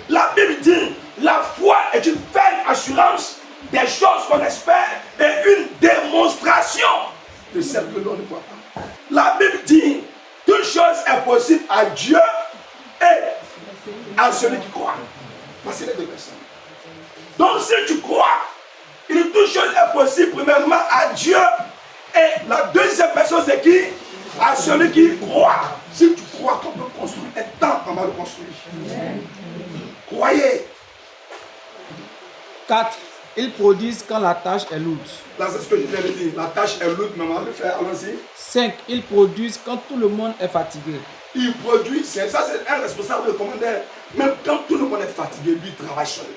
Speaker 2: La Bible dit, la foi est une ferme assurance des choses qu'on espère et une démonstration de celles que l'on ne voit pas. La Bible dit, toute chose est possible à Dieu et à celui qui croit. Voici les deux personnes. Donc si tu crois, il dit toute chose est possible premièrement à Dieu et la deuxième personne c'est qui? À celui qui croit. Si tu crois qu'on peut construire un temple, on va le construire. Croyez.
Speaker 3: 4. Ils produisent quand la tâche est lourde.
Speaker 2: Là c'est ce que je viens de dire. La tâche est lourde, mais on va le faire. Allons-y.
Speaker 3: 5. Ils produisent quand tout le monde est fatigué.
Speaker 2: Il produit, ça c'est un responsable de commandeur. Même quand tout le monde est fatigué, lui il travaille seulement.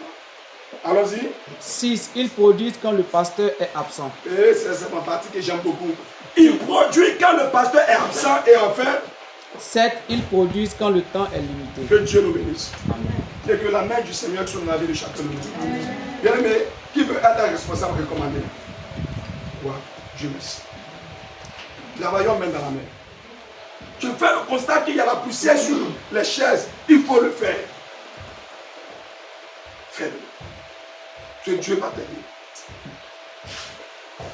Speaker 2: Allons-y.
Speaker 3: 6. Ils produisent quand le pasteur est absent.
Speaker 2: Et c'est ma partie que j'aime beaucoup. Il produit quand le pasteur est absent et enfin,
Speaker 3: 7. Ils produisent quand le temps est limité.
Speaker 2: Que Dieu nous bénisse. Et que la main du Seigneur soit dans la vie de chacun de nous. Bien aimé, qui veut être un responsable recommandé? Voilà, Dieu merci. Travaillons main dans la main. Tu fais le constat qu'il y a la poussière sur les chaises. Il faut le faire. Fais-le. Que Dieu va t'aider.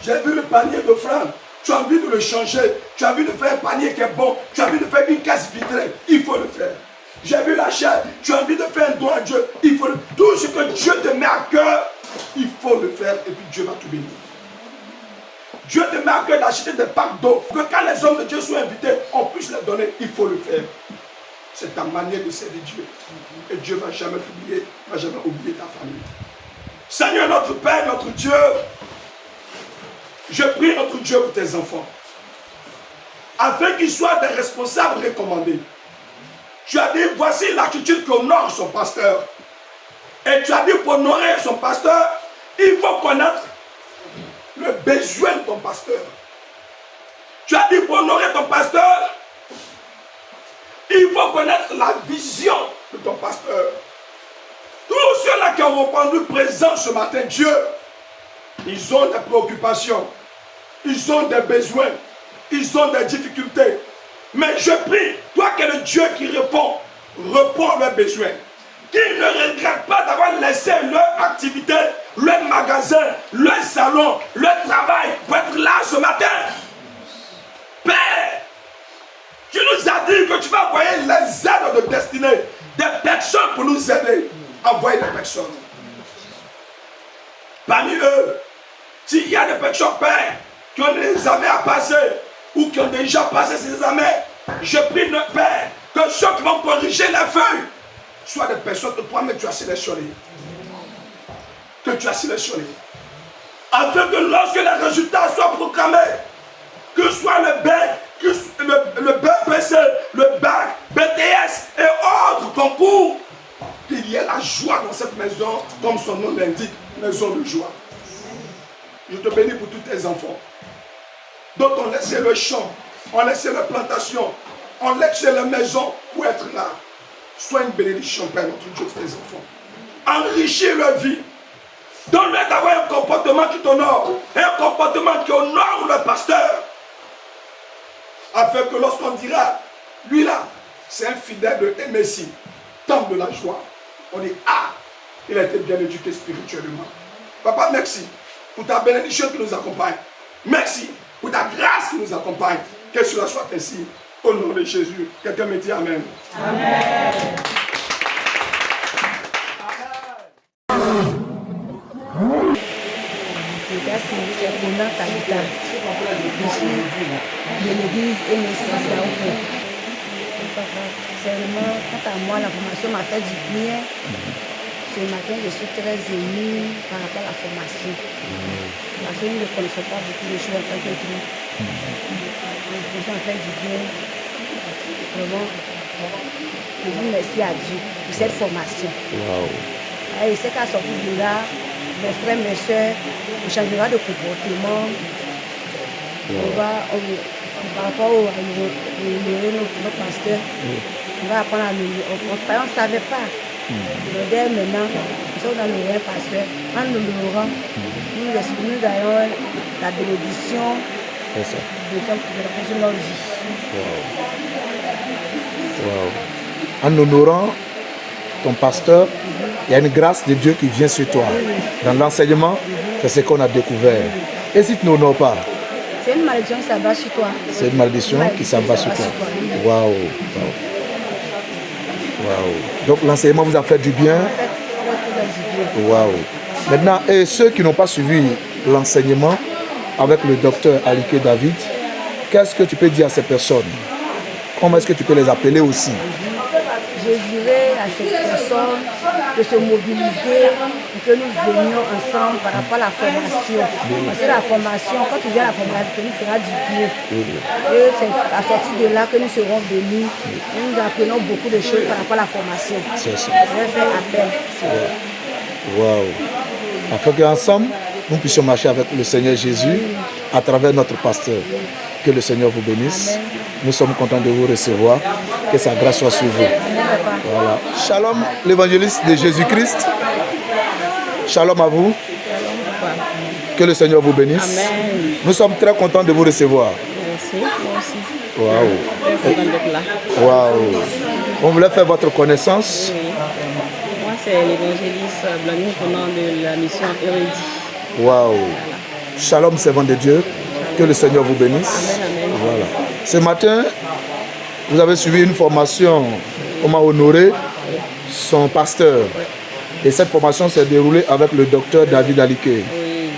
Speaker 2: J'ai vu le panier d'offrande. Tu as envie de le changer. Tu as envie de faire un panier qui est bon. Tu as envie de faire une caisse vitrée. Il faut le faire. J'ai vu la chair. Tu as envie de faire un don à Dieu. Il faut le... Tout ce que Dieu te met à cœur, il faut le faire et puis Dieu va te bénir. Dieu te met à cœur d'acheter des packs d'eau. Que quand les hommes de Dieu soient invités, on puisse les donner. Il faut le faire. C'est ta manière de servir Dieu. Et Dieu ne va jamais t'oublier. Ne va jamais oublier ta famille. Seigneur notre Père, notre Dieu, je prie notre Dieu pour tes enfants. Afin qu'ils soient des responsables recommandés. Tu as dit, voici l'attitude qu'honore son pasteur. Et tu as dit, pour honorer son pasteur, il faut connaître le besoin de ton pasteur. Tu as dit, pour honorer ton pasteur, il faut connaître la vision de ton pasteur. Tous ceux-là qui ont répondu présent ce matin, Dieu, ils ont des préoccupations, ils ont des besoins, ils ont des difficultés. Mais je prie, toi qui es le Dieu qui répond, réponds à leurs besoins. Qu'ils ne regrettent pas d'avoir laissé leur activité, leur magasin, leur salon, leur travail pour être là ce matin. Père, tu nous as dit que tu vas envoyer les aides de destinée, des personnes pour nous aider. Envoyer des personnes. Parmi eux, s'il y a des personnes, Père, qui ont des examens à passer, ou qui ont déjà passé ces examens, je prie notre Père, que ceux qui vont corriger les feuilles, soient des personnes que toi-même tu as sélectionnées. Que tu as sélectionnées. Afin que lorsque les résultats soient proclamés, que ce soit le BEC, le BPC, le BAC, BTS et autres concours, qu'il y ait la joie dans cette maison, comme son nom l'indique, maison de joie. Je te bénis pour tous tes enfants. D'autres ont laissé le champ, ont laissé la plantation, ont laissé la maison pour être là. Sois une bénédiction, Père, notre Dieu, pour tes enfants. Enrichis leur vie. Donne-leur d'avoir un comportement qui t'honore, un comportement qui honore le pasteur. Afin que lorsqu'on dira, lui là, c'est un fidèle de MSI, tombe de la joie. On dit, ah, il a été bien éduqué spirituellement. Papa, merci pour ta bénédiction qui nous accompagne. Merci pour ta grâce qui nous accompagne. Que cela soit ainsi. Au nom de Jésus. Quelqu'un me dit Amen. Amen.
Speaker 7: De l'église MSI. Seulement, quant à moi, la formation m'a fait du bien. Ce matin, je suis très émue par rapport à la formation. Parce que nous ne connaissons pas beaucoup de choses en tant que groupe. Ça m'a fait du bien. Vraiment, je dis merci à Dieu pour cette formation. Wow. Et je sais qu'à sortir de là, mes frères, mes soeurs, on changera de comportement. Wow. Par rapport au notre pasteur, on va apprendre à nous. On ne savait pas. Dès maintenant, nous sommes dans le pasteur. En nous l'ouvrant, nous allons la bénédiction de notre vie.
Speaker 4: Wow. En honorant ton pasteur, il y a une grâce de Dieu qui vient sur toi. Dans l'enseignement, c'est ce qu'on a découvert. Et si tu n'honores pas,
Speaker 7: c'est une malédiction qui s'abat sur toi.
Speaker 4: C'est une malédiction qui s'abat sur toi. Waouh. Wow. Donc l'enseignement vous a fait du bien. Waouh. Maintenant, et ceux qui n'ont pas suivi l'enseignement avec le docteur Alike David, qu'est-ce que tu peux dire à ces personnes? Comment est-ce que tu peux les appeler aussi?
Speaker 7: Je dirais à ces personnes de se mobiliser pour que nous venions ensemble par rapport à la formation. Parce que la formation, quand tu viens à la formation, tu nous feras du bien. Et c'est à partir de là que nous serons bénis. Et nous apprenons beaucoup de choses par rapport à la formation.
Speaker 4: C'est ça.
Speaker 7: Je vais faire appel.
Speaker 4: Waouh. Afin qu'ensemble, nous puissions marcher avec le Seigneur Jésus à travers notre pasteur. Que le Seigneur vous bénisse.
Speaker 7: Amen.
Speaker 4: Nous sommes contents de vous recevoir. Que sa grâce soit sur vous. Voilà. Shalom, l'évangéliste de Jésus-Christ. Shalom à vous. Que le Seigneur vous bénisse.
Speaker 8: Amen.
Speaker 4: Nous sommes très contents de vous recevoir.
Speaker 8: Merci, moi aussi.
Speaker 4: Waouh.
Speaker 8: Très content d'être là.
Speaker 4: Waouh. On voulait faire votre connaissance.
Speaker 8: Oui. Moi, c'est l'évangéliste Blandine Conan de la mission Érudit.
Speaker 4: Waouh. Shalom, servant de Dieu. Que le Seigneur vous bénisse.
Speaker 8: Amen, amen.
Speaker 4: Voilà. Ce matin, vous avez suivi une formation. On m'a honoré son pasteur. Et cette formation s'est déroulée avec le docteur David Aliké.
Speaker 8: Oui,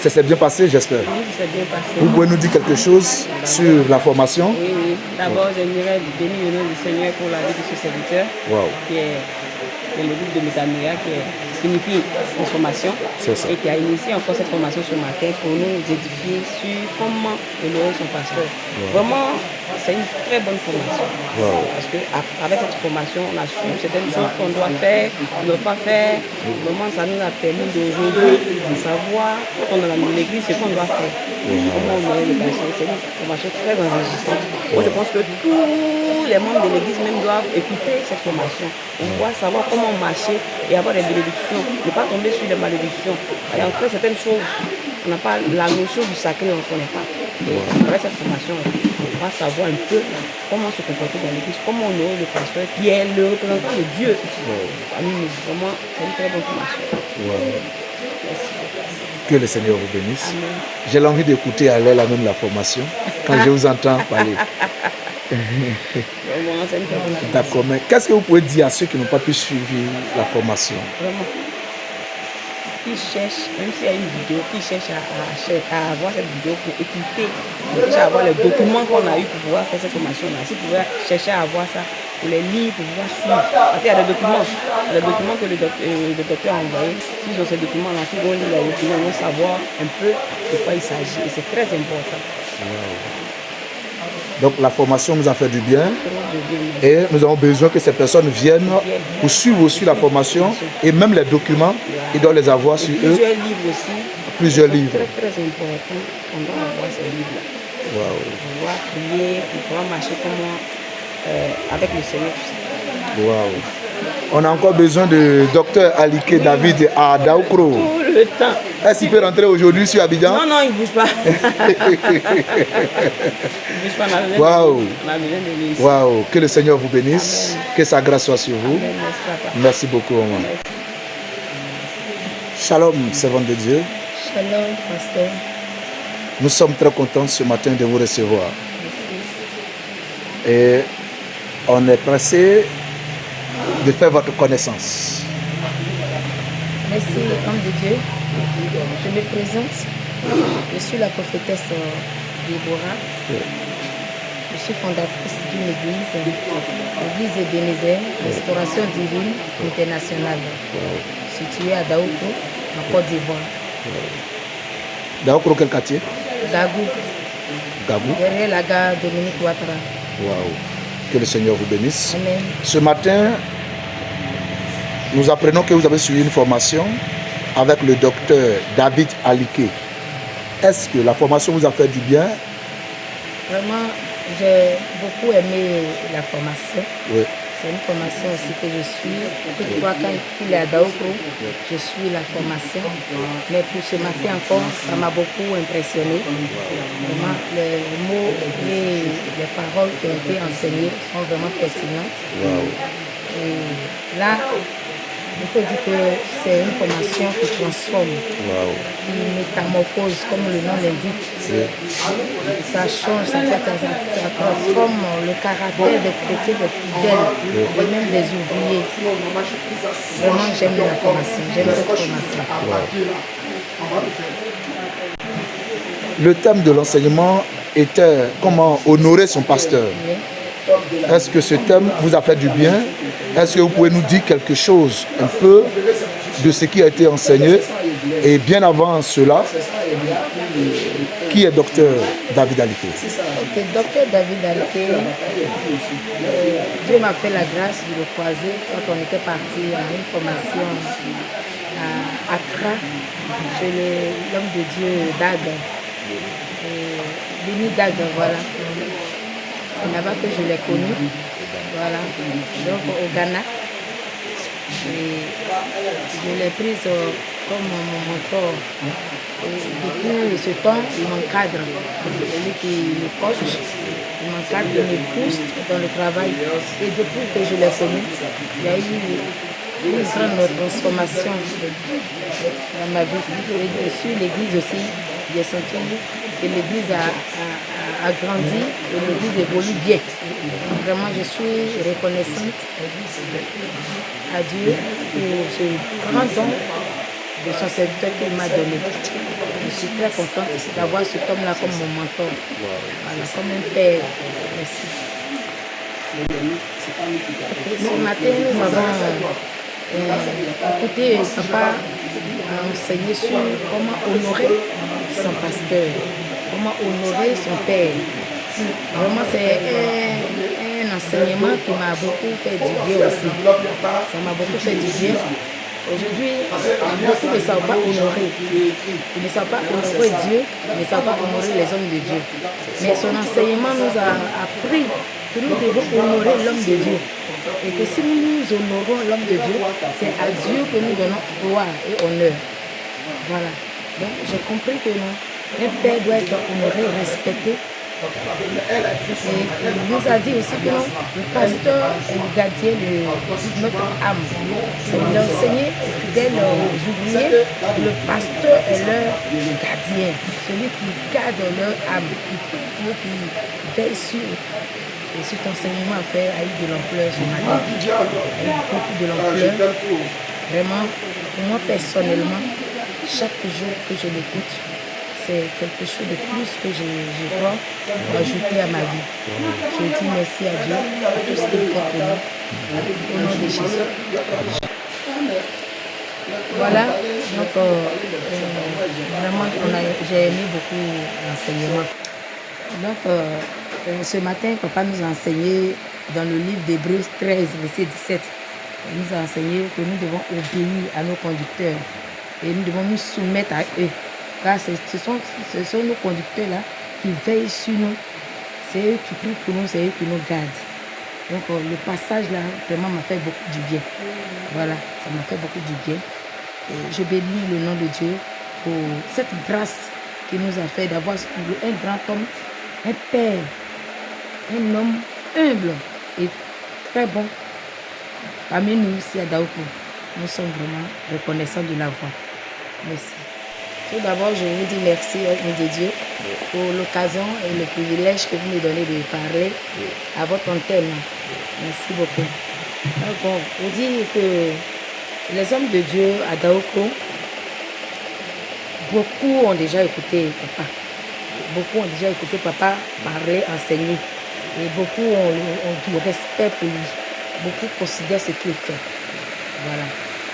Speaker 4: Ça s'est bien passé, j'espère.
Speaker 8: oui, c'est bien passé.
Speaker 4: Vous pouvez nous dire quelque chose sur la formation?
Speaker 8: Oui, oui. D'abord, j'aimerais bénir le nom du Seigneur pour la vie de ce serviteur,
Speaker 4: Waouh.
Speaker 8: qui est le groupe de Métaméria, qui signifie transformation,
Speaker 4: C'est ça.
Speaker 8: et qui a initié encore cette formation ce matin pour nous édifier sur comment honorer son pasteur. Vraiment, c'est une très bonne formation.
Speaker 4: Wow.
Speaker 8: Parce qu'avec cette formation, on a su certaines choses qu'on doit faire, qu'on ne doit pas faire. Vraiment, ça nous a permis d'aujourd'hui de savoir, quand on est dans l'église, ce qu'on doit faire. Comment honorer le pasteur. C'est une formation très enrichissante. Moi, je pense que tous les membres de l'église même doivent écouter cette formation. On doit savoir comment marcher et avoir des bénédictions. Ne pas tomber sur des malédictions. Et en fait, certaines choses, on n'a pas la notion du sacré, on ne connaît pas. Et avec cette formation, on va savoir un peu comment se comporter dans l'église, comment honorer le pasteur qui est le représentant de Dieu. Vraiment, c'est une très bonne formation. Merci.
Speaker 4: Que le Seigneur vous bénisse.
Speaker 8: Amen.
Speaker 4: J'ai l'envie d'écouter à l'aile même la formation quand je vous entends parler.
Speaker 8: Vraiment, c'est une très bonne formation.
Speaker 4: D'accord, mais qu'est-ce que vous pouvez dire à ceux qui n'ont pas pu suivre la formation?
Speaker 8: Vraiment. Qui cherchent, même s'il y a une vidéo, qui cherchent à avoir cette vidéo pour écouter, qui cherchent à avoir les documents qu'on a eu pour pouvoir faire cette formation-là. Si vous pouvez chercher à avoir ça, pour les lire, pour pouvoir suivre. Parce qu'il y a des documents. Il y a des documents que le docteur a envoyés. S'ils ont ces documents-là, ils vont lire les documents, ils vont savoir un peu de quoi il s'agit. Et c'est très important.
Speaker 4: Donc la formation nous a fait du bien
Speaker 8: Trop de bien.
Speaker 4: et nous avons besoin que ces personnes viennent pour suivre aussi la formation et même les documents, ils doivent les avoir sur eux.
Speaker 8: Plusieurs livres aussi.
Speaker 4: Plusieurs livres.
Speaker 8: C'est très important. On doit avoir ces livres-là.
Speaker 4: Waouh.
Speaker 8: Pour pouvoir prier, pour pouvoir marcher avec le Seigneur.
Speaker 4: Waouh. On a encore besoin de docteur Aliké David à Daoukro.
Speaker 8: Tout le temps.
Speaker 4: Est-ce qu'il peut rentrer aujourd'hui sur Abidjan?
Speaker 8: Non, non, il ne bouge pas. Il ne bouge pas.
Speaker 4: Waouh.
Speaker 8: On a besoin de lui ici.
Speaker 4: Waouh. Que le Seigneur vous bénisse.
Speaker 8: Amen.
Speaker 4: Que sa grâce soit sur vous.
Speaker 8: Amen. Merci, papa.
Speaker 4: Merci beaucoup, maman. Shalom, servant de Dieu.
Speaker 7: Shalom, pasteur.
Speaker 4: Nous sommes très contents ce matin de vous recevoir.
Speaker 7: Merci.
Speaker 4: Et on est pressé de faire votre connaissance.
Speaker 7: Merci, homme de Dieu. Je me présente. Je suis la prophétesse Déborah. Je suis fondatrice d'une église, l'église Ebenezer, Restauration Divine Internationale, située à Daoukro, en Côte d'Ivoire.
Speaker 4: Daoukro, quel quartier?
Speaker 7: Gagou,
Speaker 4: Gabou.
Speaker 7: derrière la gare Dominique Ouattara.
Speaker 4: Waouh. Que le Seigneur vous bénisse.
Speaker 7: Amen.
Speaker 4: Ce matin, nous apprenons que vous avez suivi une formation avec le docteur David Aliké. Est-ce que la formation vous a fait du bien?
Speaker 7: Vraiment, j'ai beaucoup aimé la formation.
Speaker 4: Oui.
Speaker 7: C'est une formation aussi que je suis. Toutefois, quand il est à Daoukro, je suis la formation. Mais pour ce matin encore, ça m'a beaucoup impressionné. Vraiment, les mots et les paroles qui ont été enseignées sont vraiment pertinentes.
Speaker 4: Waouh.
Speaker 7: Et là, il faut dire que c'est une formation qui transforme,
Speaker 4: Waouh.
Speaker 7: qui métamorphose, comme le nom l'indique.
Speaker 4: Oui.
Speaker 7: Ça change, ça transforme le caractère des chrétiens, des fidèles, et même des ouvriers. Vraiment, j'aime la formation, j'aime cette formation.
Speaker 4: Le thème de l'enseignement était comment honorer son pasteur. Est-ce que ce thème vous a fait du bien? Est-ce que vous pouvez nous dire quelque chose un peu de ce qui a été enseigné? Et bien avant cela, qui est docteur David Aliké?
Speaker 7: Ok, docteur David Aliké, Dieu m'a fait la grâce de le croiser quand on était parti à une formation à Accra, chez l'homme de Dieu Dag. Béni Gaga, voilà. C'est là-bas que je l'ai connu. Voilà. Donc au Ghana. Et je l'ai prise comme mon mentor. Et depuis ce temps, il m'encadre. C'est lui qui me coach, il m'encadre, il me pousse dans le travail. Et depuis que je l'ai connu, il y a eu une grande transformation dans ma vie. Et sur l'église aussi, j'ai senti que l'église a grandi et l'église évolue bien. Donc vraiment, je suis reconnaissante à Dieu pour ce grand don de son serviteur qu'il m'a donné. Je suis très contente d'avoir cet homme-là comme mon mentor, voilà, comme un père. Merci. Et ce matin, nous avons écouté papa enseigner sur comment honorer son pasteur, comment honorer son père. Vraiment, c'est un enseignement qui m'a beaucoup fait du bien aussi. Ça m'a beaucoup fait du bien. Aujourd'hui, beaucoup ne savent pas honorer. Ils ne savent pas honorer Dieu, ils ne savent pas honorer les hommes de Dieu. Mais son enseignement nous a appris que nous devons honorer l'homme de Dieu. Et que si nous honorons l'homme de Dieu, c'est à Dieu que nous donnons gloire et honneur. Voilà. Donc j'ai compris que non, un père doit être honoré, respecté. Et il nous a dit aussi que non, le pasteur est le gardien de notre âme. Il a enseigné aux fidèles, aux ouvriers, le pasteur est leur gardien, celui qui garde leur âme, qui veille sur. Et cet enseignement a eu de l'ampleur ce matin. Il a eu beaucoup de l'ampleur. Vraiment, pour moi personnellement, chaque jour que je l'écoute, c'est quelque chose de plus que je dois ajouter à ma vie. Je dis merci à Dieu pour tout ce qu'il fait pour nous. Au nom de Jésus. Voilà, donc vraiment j'ai aimé beaucoup l'enseignement. Donc ce matin, papa nous a enseigné dans le livre d'Hébreux 13, verset 17. Il nous a enseigné que nous devons obéir à nos conducteurs et nous devons nous soumettre à eux. Car ce sont nos conducteurs-là qui veillent sur nous. C'est eux qui prient pour nous, c'est eux qui nous gardent. Donc le passage là vraiment m'a fait beaucoup du bien. Voilà, ça m'a fait beaucoup du bien. Et je bénis le nom de Dieu pour cette grâce qu'il nous a fait d'avoir un grand homme, un père, un homme humble et très bon. Parmi nous ici à Daoukou, nous sommes vraiment reconnaissants de l'avoir. Merci. Tout d'abord, je vous dis merci au nom de Dieu pour l'occasion et le privilège que vous me donnez de parler à votre antenne. Merci beaucoup. Donc, on dit que les hommes de Dieu à Daoukou, beaucoup ont déjà écouté papa. Beaucoup ont déjà écouté papa parler, enseigner. Et beaucoup ont du respect pour lui. Beaucoup considèrent ce qu'il fait. Voilà.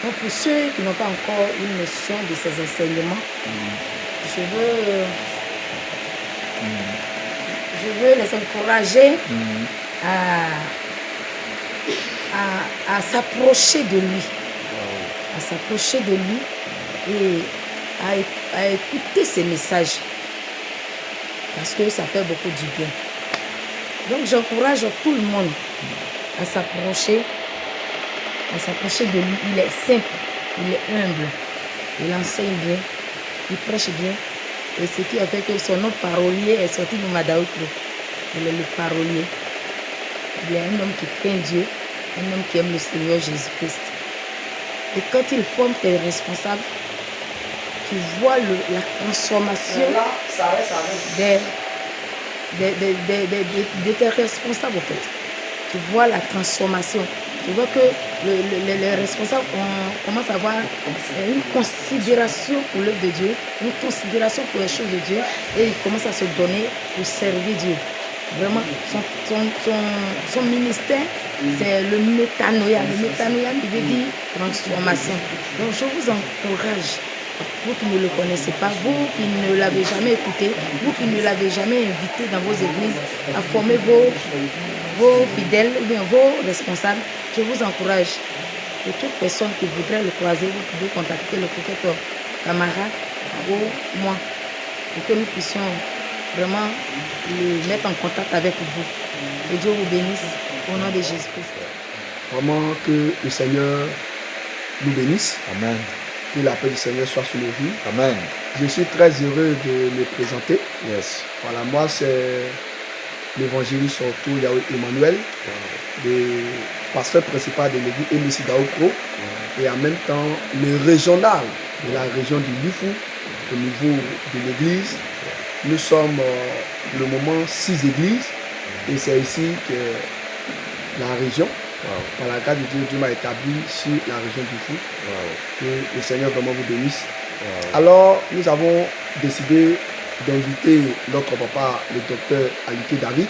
Speaker 7: Donc pour ceux qui n'ont pas encore une notion de ces enseignements, je veux les encourager à s'approcher de lui. À s'approcher de lui et à écouter ses messages. Parce que ça fait beaucoup du bien. Donc j'encourage tout le monde à s'approcher de lui. Il est simple, il est humble, il enseigne bien, il prêche bien. Et ce qui a fait que son nom parolier est sorti de Madaoukou. Il est le parolier. Il est un homme qui craint Dieu, un homme qui aime le Seigneur Jésus-Christ. Et quand il forme tes responsables, tu vois la transformation de tes responsables en fait. Tu vois la transformation. Tu vois que les responsables commencent à avoir une considération pour l'œuvre de Dieu, une considération pour les choses de Dieu, et ils commencent à se donner pour servir Dieu. Vraiment, son ministère, c'est le métanoïa. Le métanoïa qui veut dire transformation. Donc je vous encourage, vous qui ne le connaissez pas, vous qui ne l'avez jamais écouté, vous qui ne l'avez jamais invité dans vos églises, à former vos fidèles ou bien vos responsables, je vous encourage. Pour toute personne qui voudrait le croiser, vous pouvez contacter le prophète Camara ou moi pour que nous puissions vraiment le mettre en contact avec vous. Que Dieu vous bénisse au nom de Jésus-Christ.
Speaker 9: Vraiment que le Seigneur nous bénisse.
Speaker 4: Amen.
Speaker 9: Que la paix du Seigneur soit sur nos vies.
Speaker 4: Amen.
Speaker 9: Je suis très heureux de me présenter.
Speaker 4: Yes.
Speaker 9: Voilà, moi c'est l'évangéliste surtout Yahweh Emmanuel, le pasteur principal de l'église Emessi Daokro, et en même temps le régional de la région du Lufu au niveau de l'église. Nous sommes pour le moment 6 églises et c'est ici que la région, par la grâce de Dieu, Dieu m'a établi sur la région du Fou. Que le Seigneur vraiment vous bénisse. Alors nous avons décidé d'inviter notre papa, le docteur Alike David,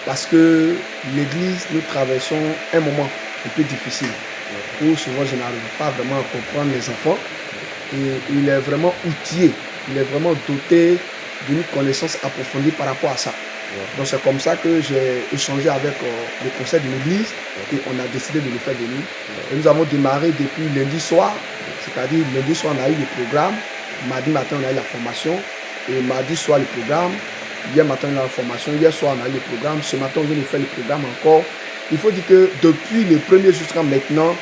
Speaker 9: parce que l'église, nous traversons un moment un peu difficile, où souvent je n'arrive pas vraiment à comprendre les enfants, et il est vraiment outillé, il est vraiment doté d'une connaissance approfondie par rapport à ça. Donc c'est comme ça que j'ai échangé avec le conseil de l'église et on a décidé de le faire venir. Et nous avons démarré depuis lundi soir, c'est-à-dire lundi soir on a eu le programme, mardi matin on a eu la formation, et mardi soir le programme, hier matin on a eu la formation, hier soir on a eu le programme, ce matin on vient de faire le programme encore. Il faut dire que depuis le premier jusqu'à maintenant,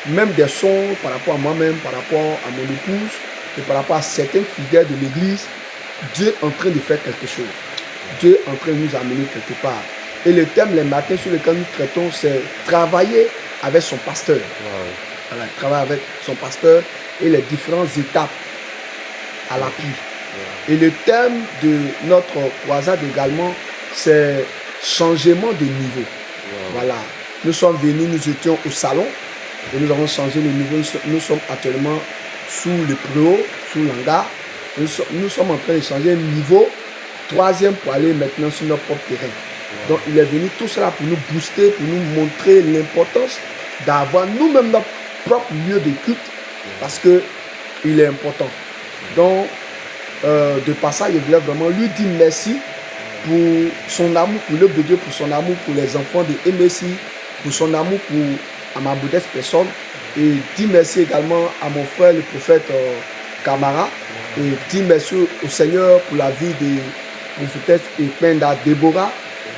Speaker 9: même des sons par rapport à moi-même, par rapport à mon épouse et par rapport à certains fidèles de l'église, Dieu est en train de faire quelque chose. Dieu est en train de nous amener quelque part. Et le thème les matins sur lequel nous traitons, c'est travailler avec son pasteur. Voilà, travailler avec son pasteur et les différentes étapes à l'appui. Et le thème de notre croisade également, c'est changement de niveau. Voilà. Nous sommes venus, nous étions au salon et nous avons changé de niveau. Nous sommes actuellement sous le préau, sous l'hangar. Nous sommes en train de changer de niveau, 3e pour aller maintenant sur notre propre terrain. Donc il est venu tout cela pour nous booster, pour nous montrer l'importance d'avoir nous-mêmes notre propre lieu de culte parce qu'il est important. Donc de passage, je voulais vraiment lui dire merci pour son amour pour l'œuvre de Dieu, pour son amour pour les enfants de MSI, pour son amour à ma modeste personne, et dire merci également à mon frère le prophète Camara, et dire merci au Seigneur pour la vie de prophétesse Ekpenda Déborah,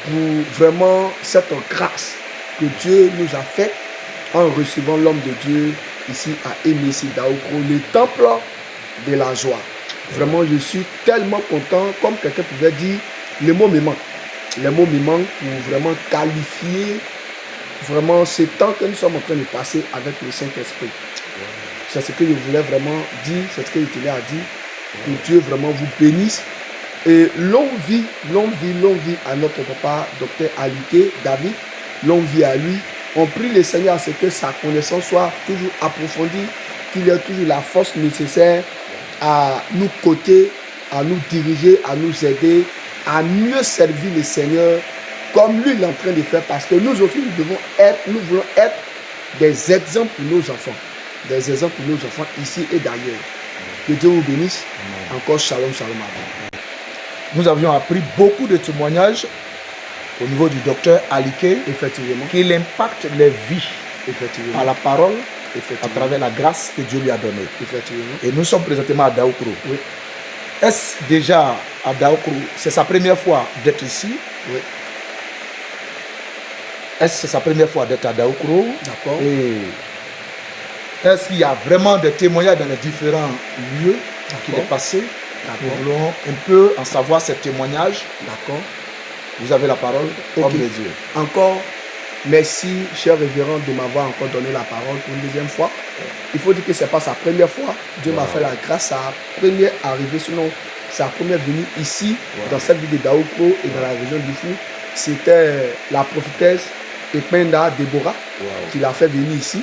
Speaker 9: pour vraiment cette grâce que Dieu nous a faite en recevant l'homme de Dieu ici à MSI Daokro, le temple de la joie. Vraiment, je suis tellement content, comme quelqu'un pouvait dire, les mots me manquent. Les mots me manquent pour vraiment qualifier vraiment ce temps que nous sommes en train de passer avec le Saint-Esprit. C'est ce que je voulais vraiment dire, c'est ce que je tenais à dire. Que Dieu vraiment vous bénisse. Et longue vie à notre papa, docteur Alike David. Longue vie à lui. On prie le Seigneur à ce que sa connaissance soit toujours approfondie, qu'il ait toujours la force nécessaire à nous coter, à nous diriger, à nous aider, à mieux servir le Seigneur comme lui il est en train de faire, parce que nous aussi nous voulons être des exemples pour nos enfants, des exemples pour nos enfants ici et d'ailleurs. Que Dieu vous bénisse. Amen. Encore shalom, shalom à vous.
Speaker 4: Nous avions appris beaucoup de témoignages au niveau du docteur Alike,
Speaker 9: effectivement,
Speaker 4: qu'il impacte les vies,
Speaker 9: effectivement,
Speaker 4: à la parole, à travers la grâce que Dieu lui a donnée.
Speaker 9: Effectivement.
Speaker 4: Et nous sommes présentement à Daokro.
Speaker 9: Oui.
Speaker 4: Est-ce déjà à Daokro, c'est sa première fois d'être ici?
Speaker 9: Oui.
Speaker 4: Est-ce que c'est sa première fois d'être à Daokro?
Speaker 9: D'accord.
Speaker 4: Et est-ce qu'il y a vraiment des témoignages dans les différents lieux qu'il est passé? Nous voulons un peu en savoir ces témoignages.
Speaker 9: D'accord.
Speaker 4: Vous avez la parole, homme de Dieu.
Speaker 9: Encore, merci, cher révérend, de m'avoir encore donné la parole pour une deuxième fois. Il faut dire que ce n'est pas sa première fois. Dieu m'a fait la grâce, sa première arrivée, sinon sa première venue ici, dans cette ville de Daokro et dans la région du Fou. C'était la prophétesse Ekpenda Déborah qui l'a fait venir ici.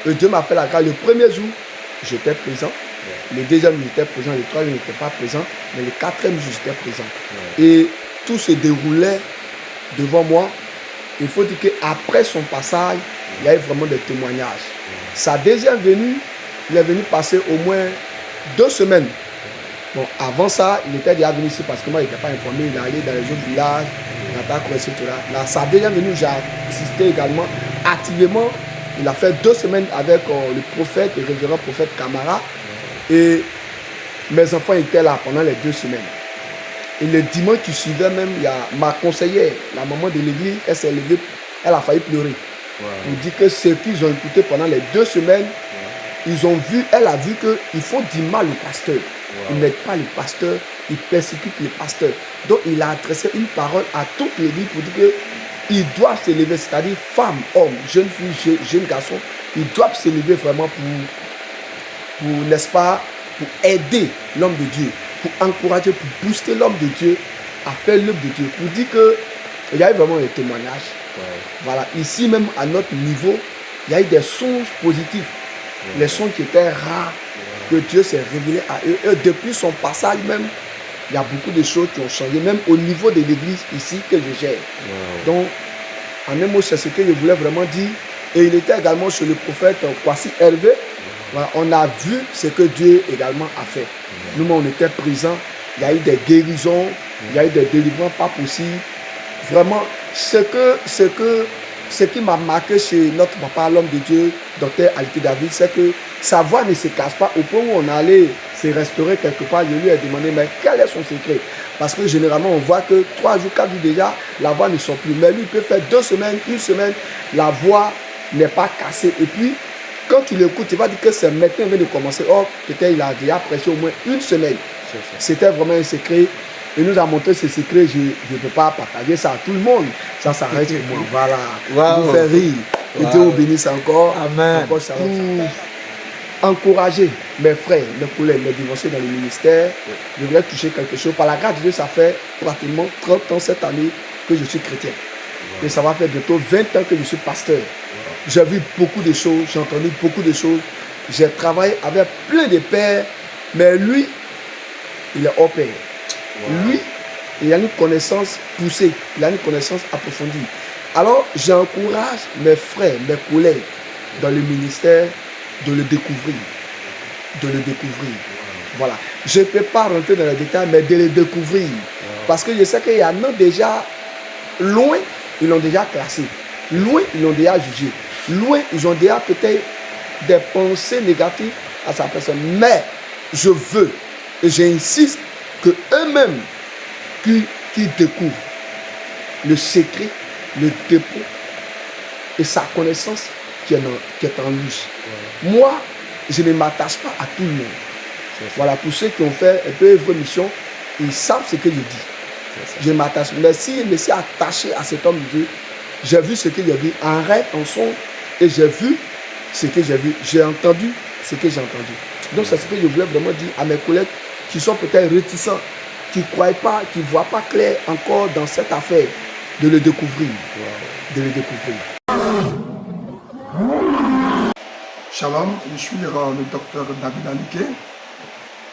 Speaker 9: Et Dieu m'a fait la grâce. Le premier jour, j'étais présent. Le deuxième jour, j'étais présent. Le troisième, je n'étais pas présent. Mais le quatrième jour, j'étais présent. Et tout se déroulait devant moi. Il faut dire qu'après son passage, il y a eu vraiment des témoignages. Sa deuxième venue, il est venu passer au moins 2 semaines. Bon, avant ça, il était déjà venu ici parce que moi, il n'était pas informé. Il est allé dans les autres villages, etc. Là, sa deuxième venue, j'ai assisté également activement. Il a fait 2 semaines avec le prophète, le révérend prophète Camara. Et mes enfants étaient là pendant les 2 semaines. Et le dimanche qui suivait même, il y a ma conseillère, la maman de l'église, elle s'est levée, elle a failli pleurer. Pour dire que ce qu'ils ont écouté pendant les 2 semaines, ils ont vu, elle a vu qu'ils font du mal au pasteur. Ils n'aident pas le pasteur, ils persécutent le pasteur. Donc il a adressé une parole à toute l'église pour dire qu'ils doivent se lever, c'est-à-dire femmes, hommes, jeunes filles, jeunes garçons, ils doivent se lever vraiment pour n'est-ce pas, pour aider l'homme de Dieu, pour encourager, pour booster l'homme de Dieu à faire l'œuvre de Dieu, pour dire qu'il y a eu vraiment un témoignage. Voilà, ici même à notre niveau, il y a eu des songes positifs, les songes qui étaient rares, que Dieu s'est révélé à eux. Et depuis son passage même, il y a beaucoup de choses qui ont changé, même au niveau de l'église ici que je gère. Donc, en un mot, c'est ce que je voulais vraiment dire. Et il était également chez le prophète Kwasi Hervé. Voilà, on a vu ce que Dieu également a fait. Nous, on était présents. Il y a eu des guérisons, il y a eu des délivrances pas possibles. Vraiment, ce qui m'a marqué chez notre papa, l'homme de Dieu, Dr Alike David, c'est que sa voix ne se casse pas. Au point où on allait se restaurer quelque part, je lui ai demandé, mais quel est son secret? Parce que généralement, on voit que 3 jours, 4 jours déjà, la voix ne sort plus. Mais lui, il peut faire 2 semaines, 1 semaine, la voix n'est pas cassée. Et puis, quand tu l'écoutes, tu vas dire que c'est maintenant vient de commencer. Or, peut-être il a déjà prêché au moins 1 semaine. C'était vraiment un secret. Il nous a montré ce secret. Je ne peux pas partager ça à tout le monde. Ça s'arrête pour moi. Voilà. Wow. Nous faire rire. Et Dieu vous bénisse encore.
Speaker 4: Amen.
Speaker 9: Encore ça. Pour encourager mes frères, mes collègues, mes divorcés dans le ministère, je voulais toucher quelque chose. Par la grâce de Dieu, ça fait pratiquement 30 ans cette année que je suis chrétien. Et ça va faire bientôt 20 ans que je suis pasteur. J'ai vu beaucoup de choses, j'ai entendu beaucoup de choses. J'ai travaillé avec plein de pères, mais lui, il est hors pair. Lui, il a une connaissance poussée, il a une connaissance approfondie. Alors, j'encourage mes frères, mes collègues dans le ministère de le découvrir. De le découvrir. Voilà. Je ne peux pas rentrer dans les détails, mais de le découvrir. Parce que je sais qu'il y en a déjà loin, ils l'ont déjà classé. Loin, ils l'ont déjà jugé. Loin, ils ont déjà peut-être des pensées négatives à sa personne. Mais je veux et j'insiste que eux-mêmes qui découvrent le secret, le dépôt et sa connaissance qui est en lui. Moi, je ne m'attache pas à tout le monde. Voilà, pour ceux qui ont fait un peu œuvre mission, ils savent ce que je dis. Je m'attache. Mais si je me suis attaché à cet homme de Dieu, j'ai vu ce que j'ai vu en rêve, en son, et j'ai vu ce que j'ai vu. J'ai entendu ce que j'ai entendu. Donc c'est ce que je voulais vraiment dire à mes collègues qui sont peut-être réticents, qui ne croient pas, qui ne voient pas clair encore dans cette affaire, de le découvrir. De le découvrir.
Speaker 2: Shalom, je suis le docteur David Alike.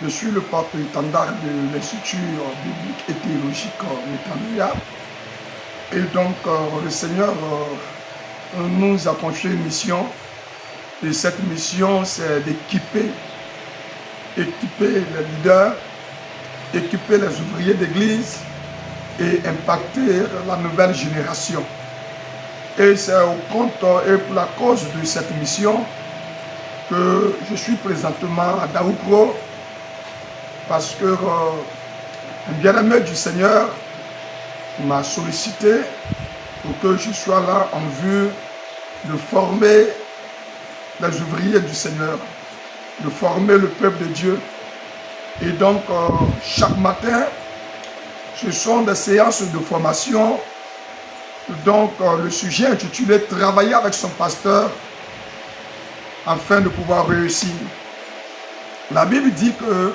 Speaker 2: Je suis le porte-étendard de l'Institut biblique et théologique Metanoia. Et donc, le Seigneur nous a confié une mission. Et cette mission, c'est d'équiper les leaders, équiper les ouvriers d'église et impacter la nouvelle génération. Et c'est au compte et pour la cause de cette mission que je suis présentement à Daoukro, parce que un bien-aimé du Seigneur m'a sollicité pour que je sois là en vue de former les ouvriers du Seigneur, de former le peuple de Dieu. Et donc, chaque matin, ce sont des séances de formation. Donc, le sujet intitulé « Travailler avec son pasteur » afin de pouvoir réussir. La Bible dit que